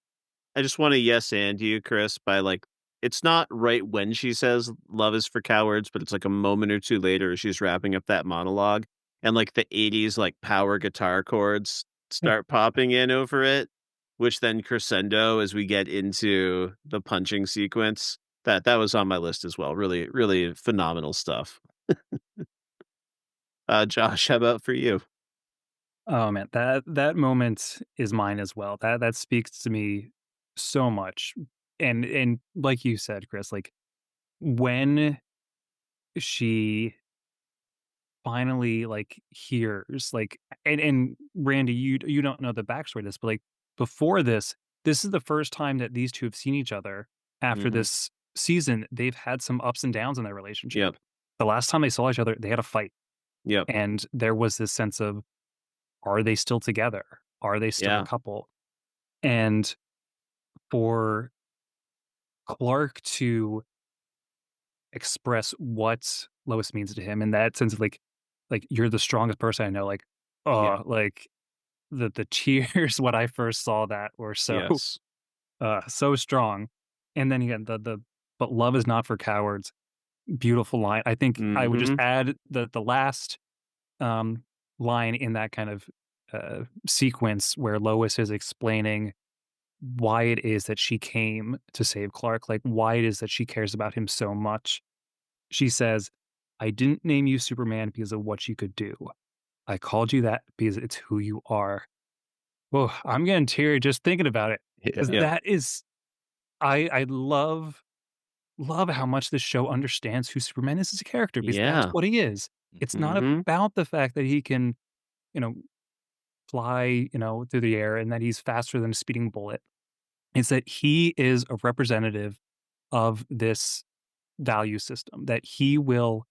I just wanna yes and you, Chris, by, like it's not right when she says love is for cowards, but it's, like, a moment or 2 later, she's wrapping up that monologue, and, like, the '80s, like, power guitar chords start popping in over it, which then crescendo as we get into the punching sequence. That was on my list as well. Really, really phenomenal stuff. Josh, how about for you? Oh, man, that moment is mine as well. That speaks to me so much, and like you said, Chris, like, when she finally, like, hears, like and Randy, you don't know the backstory of this, but, like, before this is the first time that these 2 have seen each other after Mhm. this season. They've had some ups and downs in their Yep. relationship. The last time they saw each other, they had a fight, Yep. and there was this sense of, are they still together? Are they still a Yeah. couple? And for Clark to express what Lois means to him in that sense of like, "You're the strongest person I know," like, Yeah. oh, like, the tears when I first saw that were so, Yes. so strong. And then again, the "But love is not for cowards," beautiful line. I think I would just Mhm. add the last, um, line in that kind of, sequence where Lois is explaining why it is that she came to save Clark, like, why it is that she cares about him so much. She says, "I didn't name you Superman because of what you could do. I called you that because it's who you are." Oh, I'm getting teary just thinking about it, because Yeah. Yep. that is I love how much this show understands who Superman is as a character, because that's Yeah. what he is. It's not Mhm. about the fact that he can, you know, fly, through the air and that he's faster than a speeding bullet. It's that he is a representative of this value system, that he will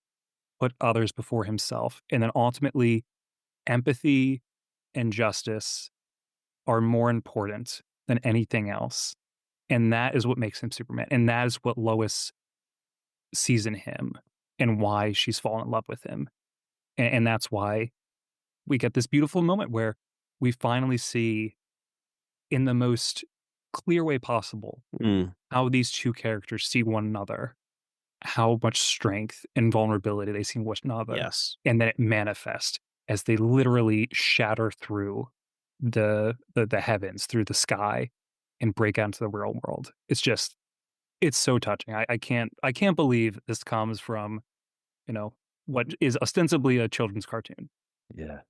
put others before himself. And then ultimately, empathy and justice are more important than anything else. And that is what makes him Superman. And that is what Lois sees in him and why she's fallen in love with him. And that's why we get this beautiful moment where we finally see, in the most clear way possible, Mm, how these two characters see one another, how much strength and vulnerability they see in one another, yes. and then it manifests as they literally shatter through the heavens, through the sky, and break out into the real world. It's so touching. I can't believe this comes from, you know, what is ostensibly a children's cartoon. Yeah.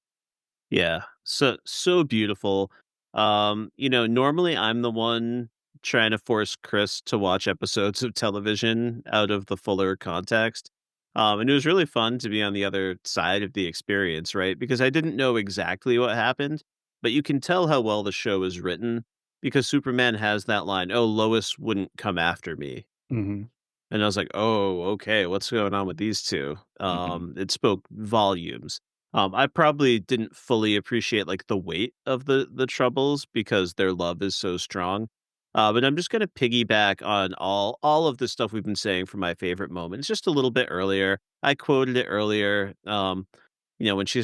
Yeah. So beautiful. Normally I'm the one trying to force Chris to watch episodes of television out of the fuller context. And it was really fun to be on the other side of the experience, right? Because I didn't know exactly what happened, but you can tell how well the show is written because Superman has that line, "Oh, Lois wouldn't come after me." Mhm. And I was like, "Oh, okay, what's going on with these 2?" Mhm. It spoke volumes. I probably didn't fully appreciate, like, the weight of the troubles because their love is so strong. But I'm just gonna piggyback on all of the stuff we've been saying for my favorite moments just a little bit earlier. I quoted it earlier, when she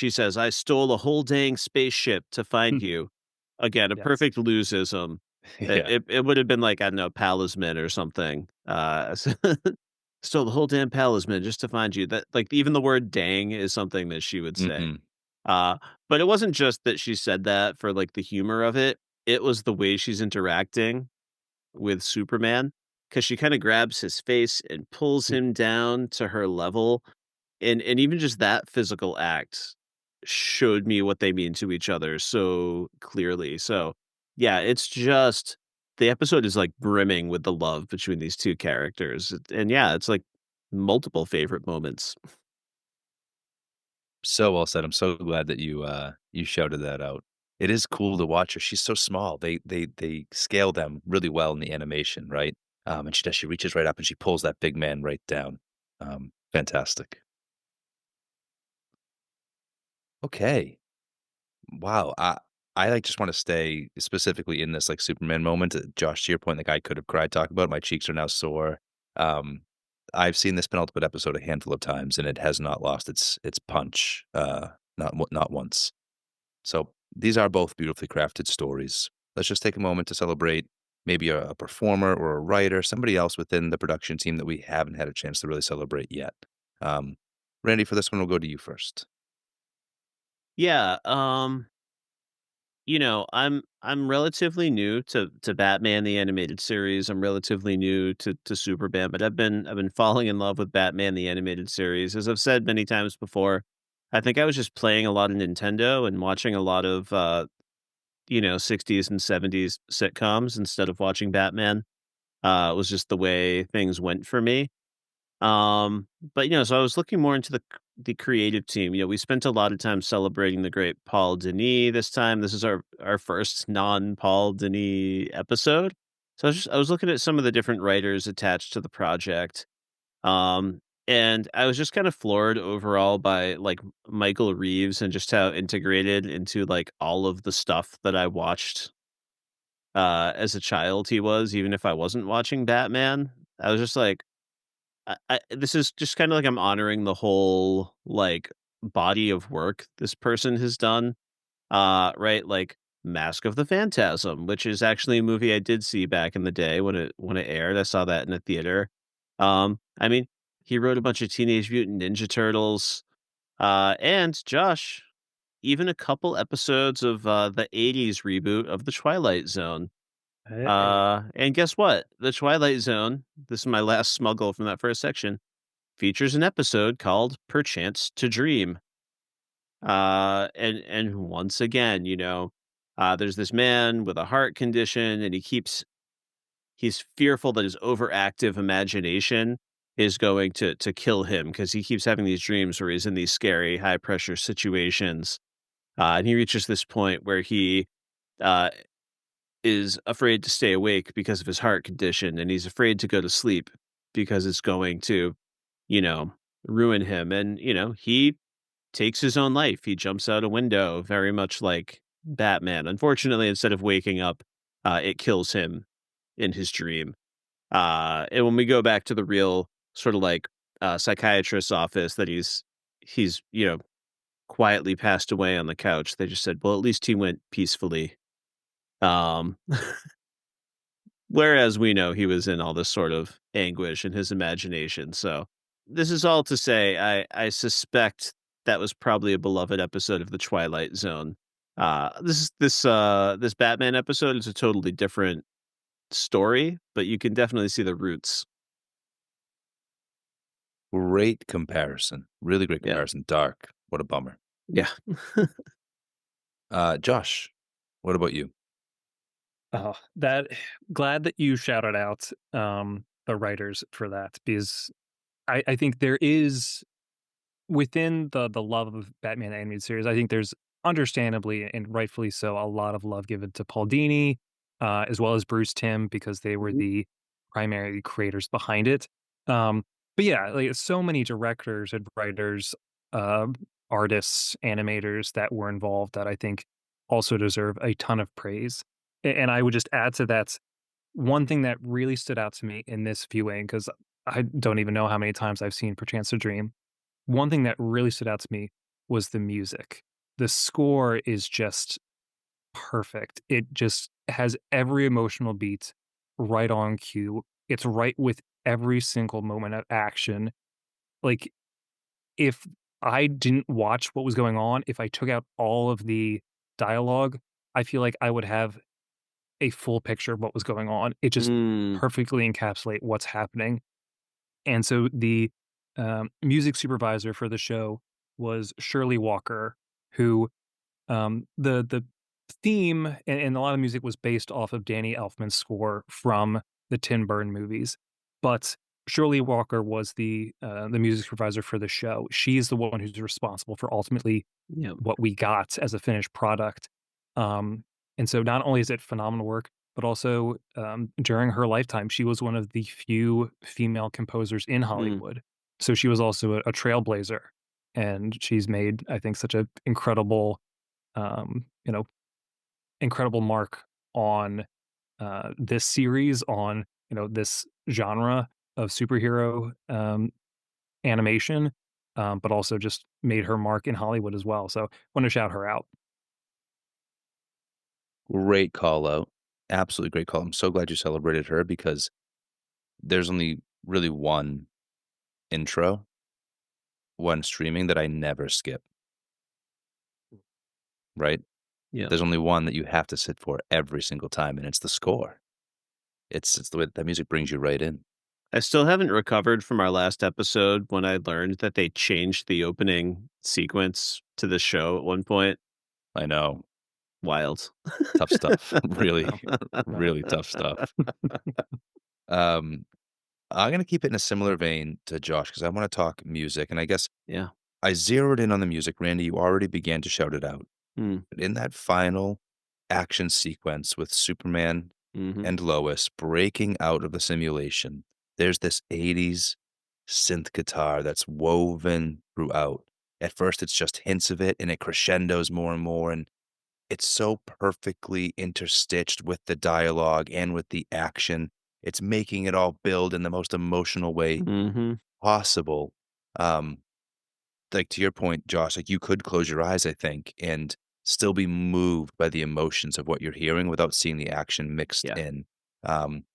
says, "I stole a whole dang spaceship to find you." Again, a Yes. perfect losism. It Yeah. it it would have been like, I don't know, Palisman or something. Stole the whole damn Palisman just to find you. That like, even the word "dang" is something that she would say. Mhm. Uh, but it wasn't just that she said that for, like, the humor of it. It was the way she's interacting with Superman, because she kinda grabs his face and pulls Mm. him down to her level, and even just that physical act showed me what they mean to each other so clearly. So, yeah, it's just the episode is, like, brimming with the love between these 2 characters, and yeah, it's, like, multiple favorite moments. So well said. I'm so glad that you shouted that out. It is cool to watch her. She's so small. They scale them really well in the animation, right? And she reaches right up and she pulls that big man right down. Fantastic. Okay. Wow. I like just want to stay specifically in this like Superman moment. Josh, to your point, like I could have cried talking about it. My cheeks are now sore. Um, I've seen this penultimate episode a handful of times, and it has not lost its punch. Not once. So these are both beautifully crafted stories. Let's just take a moment to celebrate maybe a performer or a writer, somebody else within the production team that we haven't had a chance to really celebrate yet. Um, Randy, for this one, we'll go to you first. Yeah, I'm relatively new to Batman the Animated Series. I'm relatively new to Superman, but I've been falling in love with Batman the Animated Series. As I've said many times before, I think I was just playing a lot of Nintendo and watching a lot of 60s and 70s sitcoms instead of watching Batman. It was just the way things went for me. Um, but so I was looking more into the creative team. We spent a lot of time celebrating the great Paul Denis this time. This is our first non-Paul Denis episode. So I was looking at some of the different writers attached to the project. Um, and I was just kind of floored overall by like Michael Reeves and just how integrated into like all of the stuff that I watched as a child he was, even if I wasn't watching Batman. I was just like, this is just kinda like I'm honoring the whole, like, body of work this person has done, right? Like, Mask of the Phantasm, which is actually a movie I did see back in the day when it aired. I saw that in a theater. I mean, he wrote a bunch of Teenage Mutant Ninja Turtles, and Josh, even a couple episodes of, the '80s reboot of The Twilight Zone. Hey. And guess what? The Twilight Zone, this is my last smuggle from that first section, features an episode called Perchance to Dream. And once again, there's this man with a heart condition, and he's fearful that his overactive imagination is going to kill him because he keeps having these dreams where he's in these scary high pressure situations. And he reaches this point where he uh, is afraid to stay awake because of his heart condition, and he's afraid to go to sleep because it's going to, you know, ruin him. And, he takes his own life. He jumps out a window, very much like Batman. Unfortunately, instead of waking up, it kills him in his dream. And when we go back to the real sort of like psychiatrist's office that he's quietly passed away on the couch, they just said, well, at least he went peacefully. Um, Whereas we know he was in all this sort of anguish in his imagination. So this is all to say, I suspect that was probably a beloved episode of the Twilight Zone. This Batman episode is a totally different story, but you can definitely see the roots. Great comparison. Really great Yeah. comparison. Dark. What a bummer. Yeah. Josh, what about you? Oh, that glad that you shouted out, the writers for that because I think there is within the love of Batman the animated series, I think there's understandably and rightfully so a lot of love given to Paul Dini, as well as Bruce Timm because they were Mhm. the primary creators behind it. Um, but yeah, like so many directors and writers, uh, artists, animators that were involved that I think also deserve a ton of praise. And I would just add to that one thing that really stood out to me in this viewing because I don't even know how many times I've seen Perchance to Dream. One thing that really stood out to me was the music. The score is just perfect. It just has every emotional beat right on cue. It's right with every single moment of action. Like, if I didn't watch what was going on, if I took out all of the dialogue, I feel like I would have a full picture of what was going on. It just Mm, perfectly encapsulate what's happening. And so the, music supervisor for the show was Shirley Walker, who, the theme and a lot of music was based off of Danny Elfman's score from the Tim Burton movies, but Shirley Walker was the music supervisor for the show. She's the one who's responsible for ultimately yeah. what we got as a finished product. Um, and so not only is it phenomenal work, but also, during her lifetime, she was one of the few female composers in Mm, Hollywood. So she was also a trailblazer, and she's made, I think, such a incredible, you know, incredible mark on, this series, on, this genre of superhero, animation, but also just made her mark in Hollywood as well. So, want to shout her out. Great call out. Absolutely great call. I'm so glad you celebrated her because there's only really one intro when streaming that I never skip, right? yeah. There's only one that you have to sit for every single time, and it's the score. It's the way that music brings you right in. I still haven't recovered from our last episode when I learned that they changed the opening sequence to the show at one point. I know. Wild. Tough stuff. Really, No. really tough stuff. Um, I'm gonna keep it in a similar vein to Josh because I wanna talk music, and I guess Yeah. I zeroed in on the music. Randy, you already began to shout it out. Mm, But in that final action sequence with Superman mhm, and Lois breaking out of the simulation, there's this 80s synth guitar that's woven throughout. At first, it's just hints of it, and it crescendos more and more, and it's so perfectly interstitched with the dialogue and with the action. It's making it all build in the most emotional way mhm, possible. Um, like, to your point, Josh, like, you could close your eyes, I think, and still be moved by the emotions of what you're hearing without seeing the action mixed yeah, in. Um,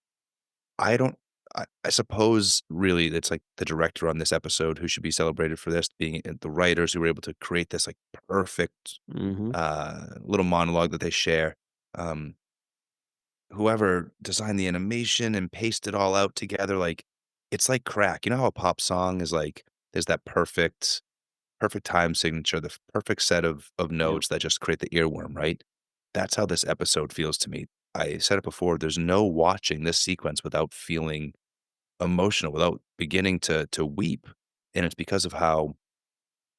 I don't I suppose, really, it's, like, the director on this episode who should be celebrated for this, being the writers who were able to create this, like, perfect, mhm, little monologue that they share. Um, whoever designed the animation and paced it all out together, like, it's like crack. You know how a pop song is, like, there's that perfect time signature, the perfect set of yeah, notes that just create the earworm, right? That's how this episode feels to me. I said it before, there's no watching this sequence without feeling emotional, without beginning to weep, and it's because of how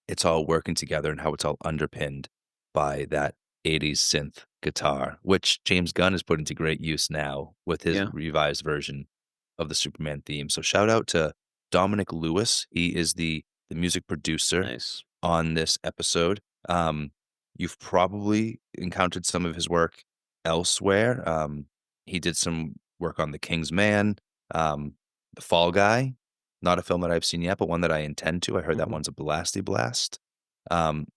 it's all working together and how it's all underpinned. by that 80s synth guitar, which James Gunn is putting to great use now with his Yeah. revised version of the Superman theme. So shout out to Dominic Lewis. He is the music producer Nice. on this episode. You've probably encountered some of his work elsewhere. He did some work on The King's Man, The Fall Guy, not a film that I've seen yet, but one that I intend to. I heard that Mhm. one's a blasty blast. Um,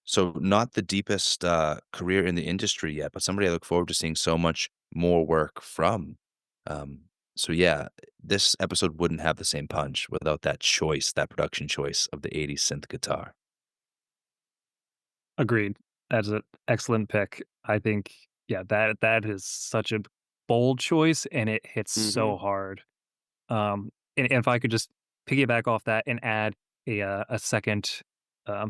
so not the deepest, career in the industry yet, but somebody I look forward to seeing so much more work from. Um, so yeah, this episode wouldn't have the same punch without that choice, that production choice of the 80s synth guitar. Agreed. That's an excellent pick. I think, yeah, that is such a bold choice, and it hits so Mhm. hard. And if I could just piggyback off that and add a second,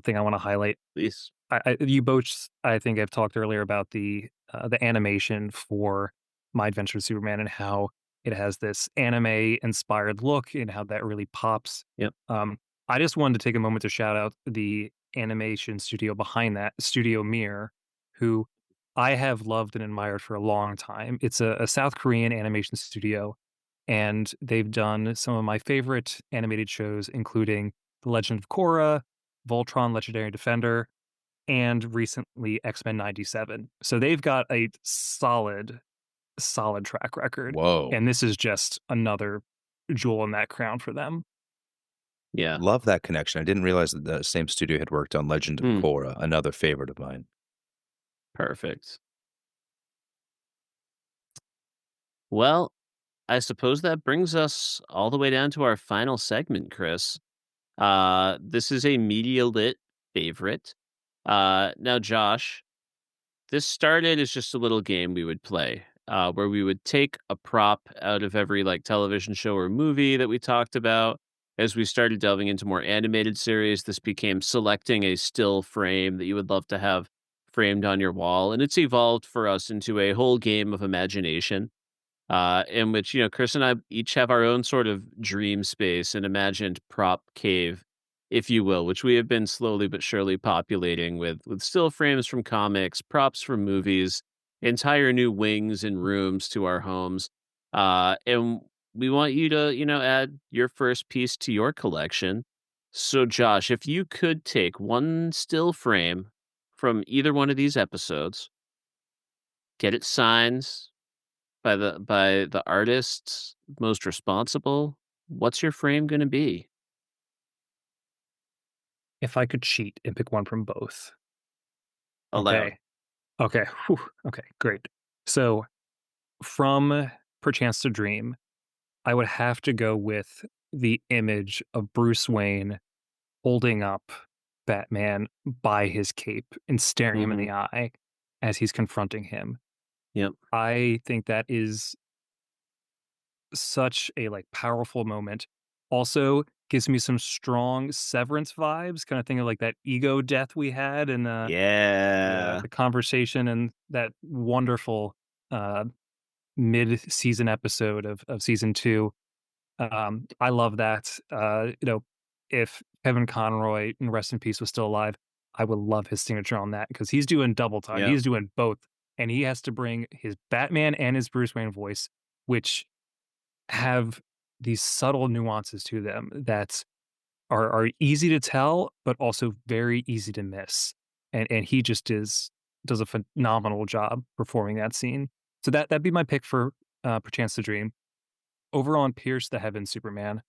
thing I wanna highlight. Please. You both, I think, have talked earlier about the animation for My Adventure with Superman and how it has this anime-inspired look and how that really pops. Yep. Um, I just wanted to take a moment to shout out the animation studio behind that, Studio Mir, who I have loved and admired for a long time. It's a South Korean animation studio, and they've done some of my favorite animated shows, including The Legend of Korra, Voltron Legendary Defender, and recently X-Men '97. So they've got a solid track record, Whoa. and this is just another jewel in that crown for them. Yeah. Love that connection. I didn't realize that the same studio had worked on Legend of Mm. Korra, another favorite of mine. Perfect. Well, I suppose that brings us all the way down to our final segment, Chris. This is a media lit favorite. Now, Josh, this started as just a little game we would play, where we would take a prop out of every like television show or movie that we talked about. As we started delving into more animated series, this became selecting a still frame that you would love to have framed on your wall, and it's evolved for us into a whole game of imagination in which Chris and I each have our own sort of dream space and imagined prop cave, if you will, which we have been slowly but surely populating with still frames from comics, props from movies, entire new wings and rooms to our homes, and we want you to add your first piece to your collection. So, Josh, if you could take one still frame from either one of these episodes, get it signed by the artists most responsible, what's your frame gonna be? If I could cheat and pick one from both. Allowed. Okay. Okay. Whew. Okay, great. So, from Perchance to Dream, I would have to go with the image of Bruce Wayne holding up Batman by his cape and staring him in Mhm. the eye as he's confronting him. Yep. I think that is such a, like, powerful moment. Also, gives me some strong Severance vibes, kinda thinking of, like, that ego death we had in, Yeah. the conversation and that wonderful, uh, mid-season episode of season 2. I love that. If Kevin Conroy, and rest in peace, was still alive, I would love his signature on that because he's doing double time. Yep. He's doing both, and he has to bring his Batman and his Bruce Wayne voice, which have these subtle nuances to them that are easy to tell, but also very easy to miss. And he just does a phenomenal job performing that scene. So that'd be my pick for Perchance to Dream. Over on Pierce the Heavens Superman,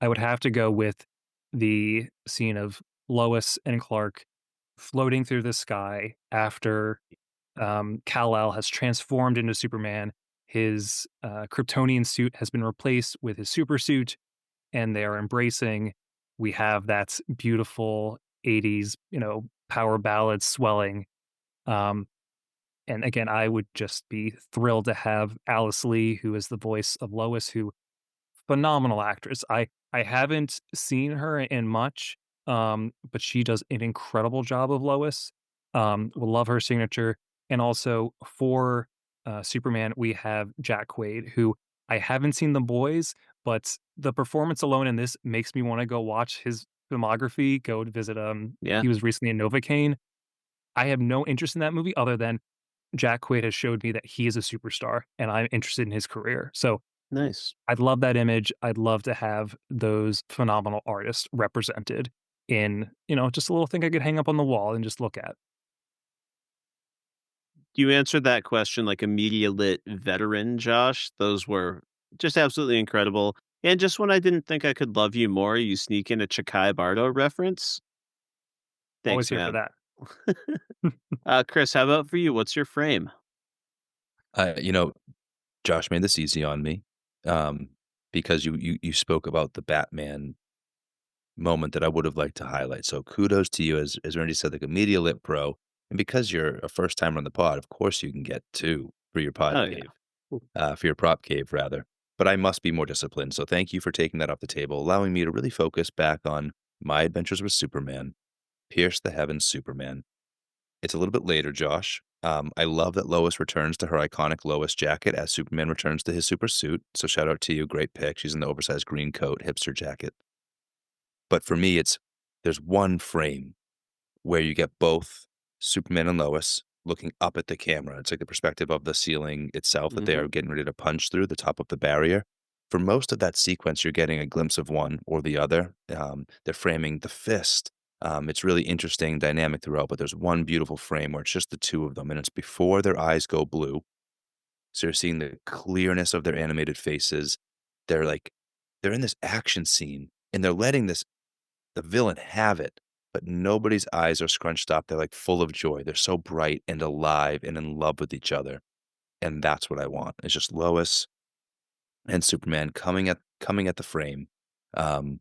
I would have to go with the scene of Lois and Clark floating through the sky after Kal-El has transformed into Superman. His Kryptonian suit has been replaced with his super suit, and they are embracing. We have that beautiful 80s, power ballad swelling. Um, and again, I would just be thrilled to have Alice Lee, who is the voice of Lois, who phenomenal actress. I haven't seen her in much, but she does an incredible job of Lois. Will love her signature. And also for Superman, we have Jack Quaid, who I haven't seen The Boys, but the performance alone in this makes me want to go watch his filmography. Go to visit. Yeah. He was recently in Novocaine. I have no interest in that movie other than Jack Quaid has showed me that he is a superstar, and I'm interested in his career. So Nice. I'd love that image. I'd love to have those phenomenal artists represented in, just a little thing I could hang up on the wall and just look at. You answered that question like a media lit veteran, Josh. Those were just absolutely incredible. And just when I didn't think I could love you more, you sneak in a Chakai Bardo reference. Always Thanks, here for man. that. Chris, how about for you? What's your frame? You know, Josh made this easy on me, um, because you spoke about the Batman moment that I would have liked to highlight. So kudos to you, as Randy said, like a media lit pro, and because you're a first timer on the pod, of course you can get 2 for your pod Oh, yeah. cave, for your prop cave rather. But I must be more disciplined. So thank you for taking that off the table, allowing me to really focus back on my adventures with Superman, Pierce the Heavens Superman. It's a little bit later, Josh. I love that Lois returns to her iconic Lois jacket as Superman returns to his super suit. So shout out to you. Great pick. She's in the oversized green coat, hipster jacket. But for me, there's one frame where you get both Superman and Lois looking up at the camera. It's like the perspective of the ceiling itself that they Hmm. are getting ready to punch through the top of the barrier. For most of that sequence, you're getting a glimpse of one or the other. They're framing the fist. It's really interesting dynamic throughout, but there's one beautiful frame where it's just the two of them, and it's before their eyes go blue. So you're seeing the clearness of their animated faces. They're like, they're in this action scene, and they're letting the villain have it, but nobody's eyes are scrunched up. They're, like, full of joy. They're so bright and alive and in love with each other, and that's what I want. It's just Lois and Superman coming at the frame, um,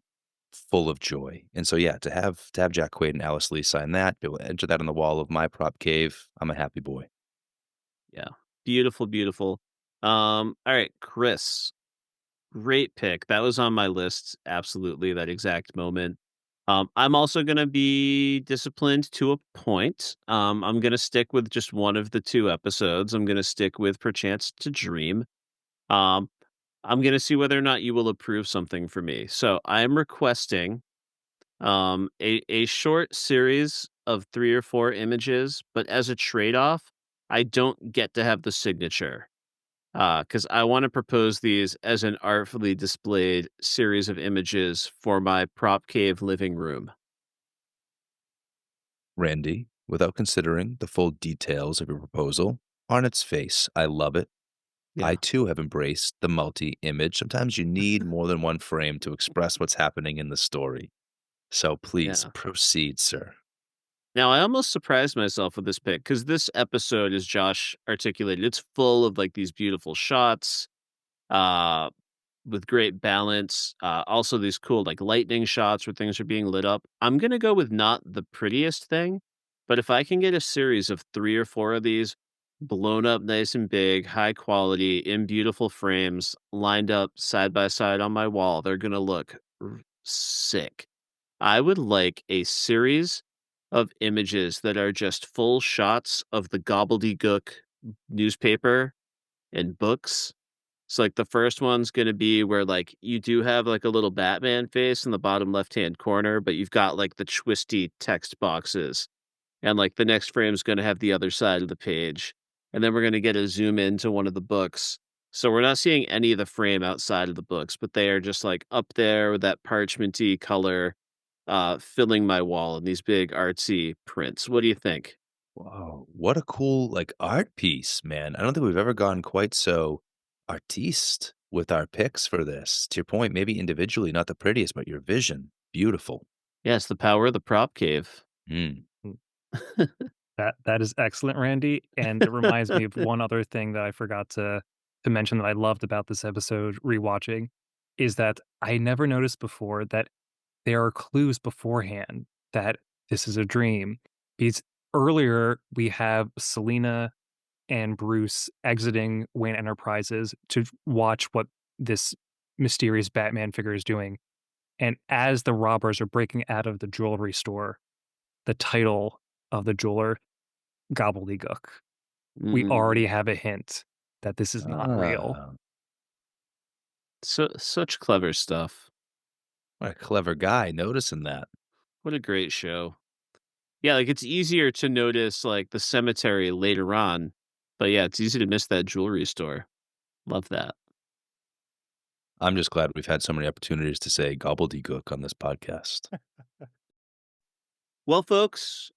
full of joy, and so, yeah, to have Jack Quaid and Alice Lee sign that, be able to enter that on the wall of my prop cave, I'm a happy boy. Yeah. Beautiful, beautiful. All right, Chris. Great pick. That was on my list. Absolutely, that exact moment. I'm also gonna be disciplined to a point. I'm gonna stick with just one of the two episodes. I'm gonna stick with Perchance to Dream. Um, I'm gonna see whether or not you will approve something for me. So I am requesting a short series of 3 or 4 images, but as a trade-off, I don't get to have the signature. Because I want to propose these as an artfully displayed series of images for my prop cave living room. Randy, without considering the full details of your proposal, on its face, I love it. I Yeah, too have embraced the multi-image. Sometimes you need more than one frame to express what's happening in the story. So please yeah. proceed, sir. Now I almost surprised myself with this pick because this episode, as Josh articulated, it's full of like these beautiful shots. Uh, with great balance. Also, these cool like lightning shots where things are being lit up. I'm gonna go with not the prettiest thing, but if I can get a series of 3 or 4 of these blown up nice and big, high quality, in beautiful frames, lined up side by side on my wall, they're gonna look sick. I would like a series of images that are just full shots of the gobbledygook newspaper and books. So, like, the first one's gonna be where, like, you do have, like, a little Batman face in the bottom left-hand corner, but you've got, like, the twisty text boxes, and, like, the next frame's gonna have the other side of the page, and then we're gonna get a zoom into one of the books. So we're not seeing any of the frame outside of the books, but they are just, like, up there with that parchmenty color, filling my wall in these big artsy prints. What do you think? Wow, what a cool, like, art piece, man. I don't think we've ever gone quite so artiste with our picks for this. To your point, maybe individually not the prettiest, but your vision, beautiful. Yes, the power of the prop cave. Mm. Mm, that is excellent, Randy, and it reminds me of one other thing that I forgot to mention that I loved about this episode rewatching, is that I never noticed before that there are clues beforehand that this is a dream. Because earlier we have Selena and Bruce exiting Wayne Enterprises to watch what this mysterious Batman figure is doing. And as the robbers are breaking out of the jewelry store, the title of the jeweler, Gobbledygook. We Mm. already have a hint that this is not real. Ah, Such clever stuff. what a clever guy noticing that. What a great show. Yeah, like, it's easier to notice, like, the cemetery later on, but yeah, it's easy to miss that jewelry store. Love that. I'm just glad we've had so many opportunities to say gobbledygook on this podcast. Well, folks,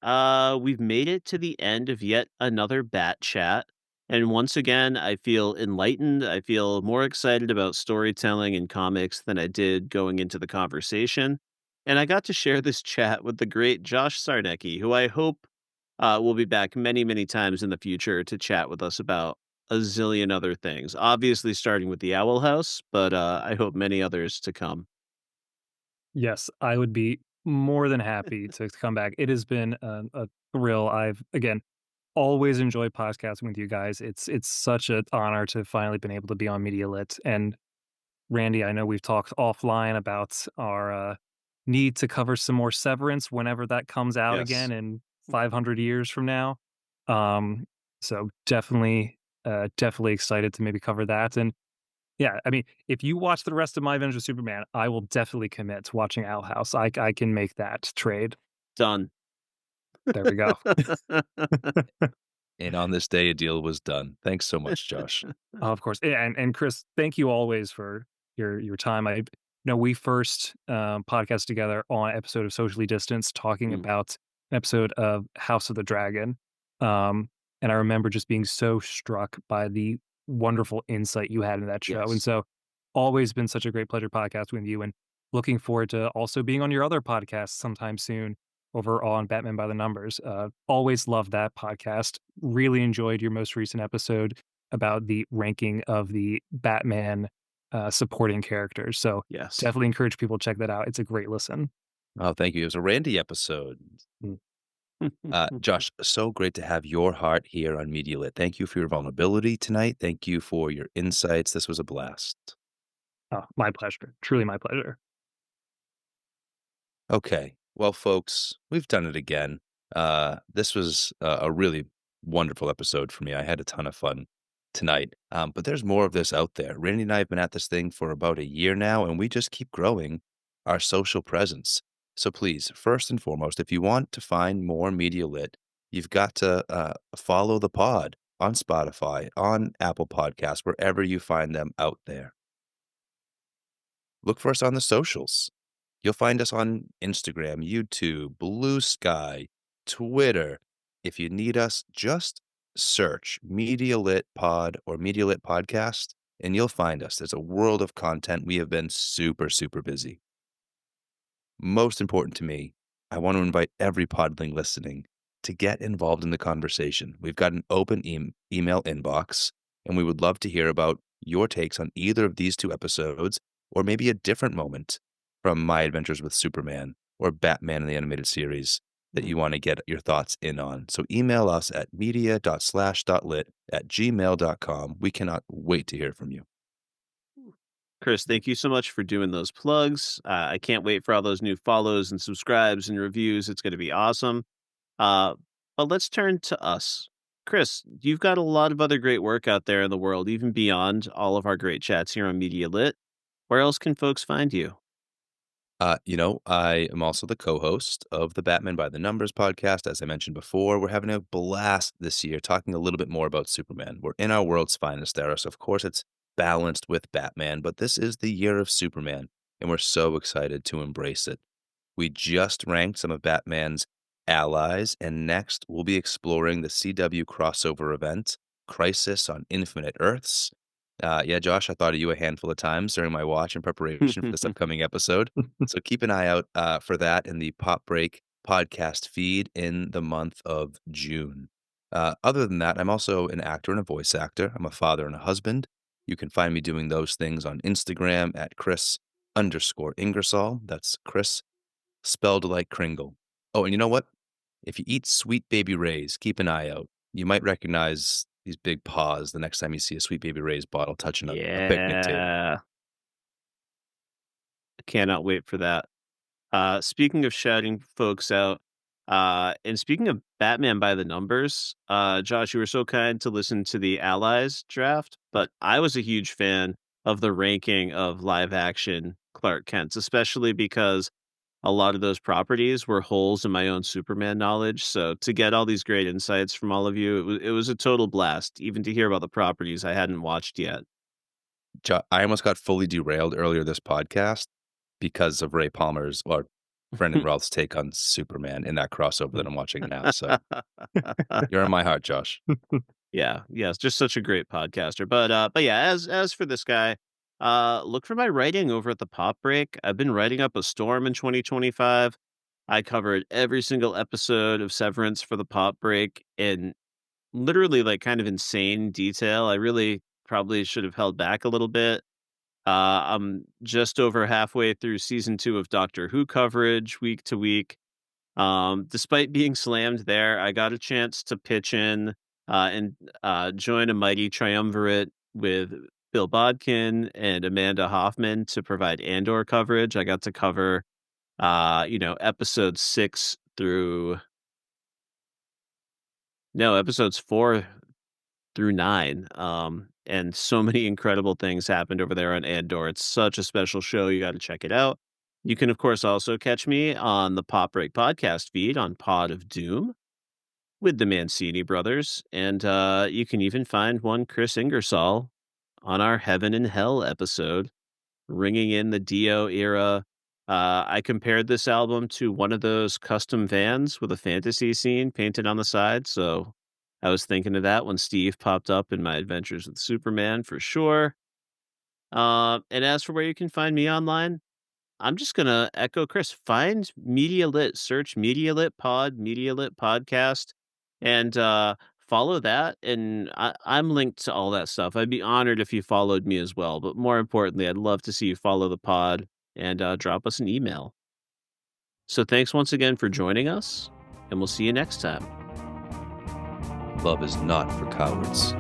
we've made it to the end of yet another Bat Chat. And once again, I feel enlightened. I feel more excited about storytelling and comics than I did going into the conversation. And I got to share this chat with the great Josh Sarnecky, who I hope will be back many, many times in the future to chat with us about a zillion other things. Obviously, starting with the Owl House, but I hope many others to come. Yes, I would be more than happy to come back. It has been a thrill. I've again always enjoyed podcasting with you guys. It's such an honor to finally been able to be on Media Lit. And Randy, I know we've talked offline about our need to cover some more Severance whenever that comes out Yes. again in 500 years from now. Um, so definitely excited to maybe cover that. And yeah, I mean, if you watch the rest of My Adventures with Superman, I will definitely commit to watching Owl House. I can make that trade. Done. There we go. And on this day, a deal was done. Thanks so much, Josh. Of course. And Chris, thank you always for your time. I know we first podcast together on an episode of Socially Distanced talking Mm, about an episode of House of the Dragon. Um, and I remember just being so struck by the wonderful insight you had in that show. And yes. so always been such a great pleasure podcasting with you and looking forward to also being on your other podcast sometime soon over on Batman by the Numbers. Always loved that podcast. Really enjoyed your most recent episode about the ranking of the Batman supporting characters. So Yes. definitely encourage people to check that out. It's a great listen. Oh, thank you. It was a Randy episode. Mm. Josh, so great to have your heart here on Media Lit. Thank you for your vulnerability tonight. Thank you for your insights. This was a blast. Oh, my pleasure. Truly my pleasure. Okay. Well, folks, we've done it again. This was a really wonderful episode for me. I had a ton of fun tonight. But there's more of this out there. Randy and I have been at this thing for about a year now, and we just keep growing our social presence. So please, first and foremost, if you want to find more Media Lit, you've got to follow the pod on Spotify, on Apple Podcasts, wherever you find them out there. Look for us on the socials. You'll find us on Instagram, YouTube, Blue Sky, Twitter. If you need us, just search Media Lit Pod or Media Lit Podcast, and you'll find us. There's a world of content. We have been super, super busy. Most important to me, I want to invite every podling listening to get involved in the conversation. We've got an open email inbox, and we would love to hear about your takes on either of these two episodes, or maybe a different moment from My Adventures with Superman or Batman in the Animated Series that Mm. you want to get your thoughts in on. So email us at media.slash.lit@gmail.com. We cannot wait to hear from you. Chris, thank you so much for doing those plugs. I can't wait for all those new follows and subscribes and reviews. It's going to be awesome. Uh, but let's turn to us. Chris, you've got a lot of other great work out there in the world, even beyond all of our great chats here on Media Lit. Where else can folks find you? I am also the co-host of the Batman by the Numbers podcast. As I mentioned before, we're having a blast this year talking a little bit more about Superman. We're in our world's finest era, so of course it's balanced with Batman, but this is the year of Superman, and we're so excited to embrace it. We just ranked some of Batman's allies, and next we'll be exploring the CW crossover event, Crisis on Infinite Earths. Yeah, Josh, I thought of you a handful of times during my watch in preparation for this upcoming episode. So keep an eye out for that in the Pop Break podcast feed in the month of June. Other than that, I'm also an actor and a voice actor. I'm a father and a husband. You can find me doing those things on Instagram at Kris_Ingersoll. That's Chris spelled like Kringle. Oh, and you know what? If you eat Sweet Baby Ray's, keep an eye out. You might recognize these big paws the next time you see a Sweet Baby Ray's bottle touching a picnic table. Yeah. I cannot wait for that. Speaking of shouting folks out, and speaking of Batman by the numbers, Josh, you were so kind to listen to the Allies draft, but I was a huge fan of the ranking of live action Clark Kents, especially because a lot of those properties were holes in my own Superman knowledge. So to get all these great insights from all of you, it was a total blast, even to hear about the properties I hadn't watched yet. I almost got fully derailed earlier this podcast because of Ray Palmer's or Brendan Routh's take on Superman in that crossover that I'm watching now. So you're in my heart, Josh. Yeah, it's just such a great podcaster. But yeah, as for this guy, look for my writing over at the Pop Break. I've been writing up a storm in 2025. I covered every single episode of Severance for the Pop Break in literally like kind of insane detail. I really probably should have held back a little bit. I'm just over halfway through season 2 of Doctor Who coverage week to week. Despite being slammed there, I got a chance to pitch in and join a mighty triumvirate with Bill Bodkin and Amanda Hoffman to provide Andor coverage. I got to cover, episodes 6 through no, episodes 4 through 9. And so many incredible things happened over there on Andor. It's such a special show. You got to check it out. You can, of course, also catch me on the Pop Break podcast feed on Pod of Doom with the Mancini brothers. And you can even find one Kris Ingersoll on our Heaven and Hell episode, ringing in the Dio era. I compared this album to one of those custom vans with a fantasy scene painted on the side. So I was thinking of that when Steve popped up in my Adventures with Superman for sure. And as for where you can find me online, I'm just gonna echo Kris. Find Media Lit, search Media Lit Pod, Media Lit Podcast, and follow that. And I'm linked to all that stuff. I'd be honored if you followed me as well. But more importantly, I'd love to see you follow the pod and drop us an email. So thanks once again for joining us, and we'll see you next time. Love is not for cowards.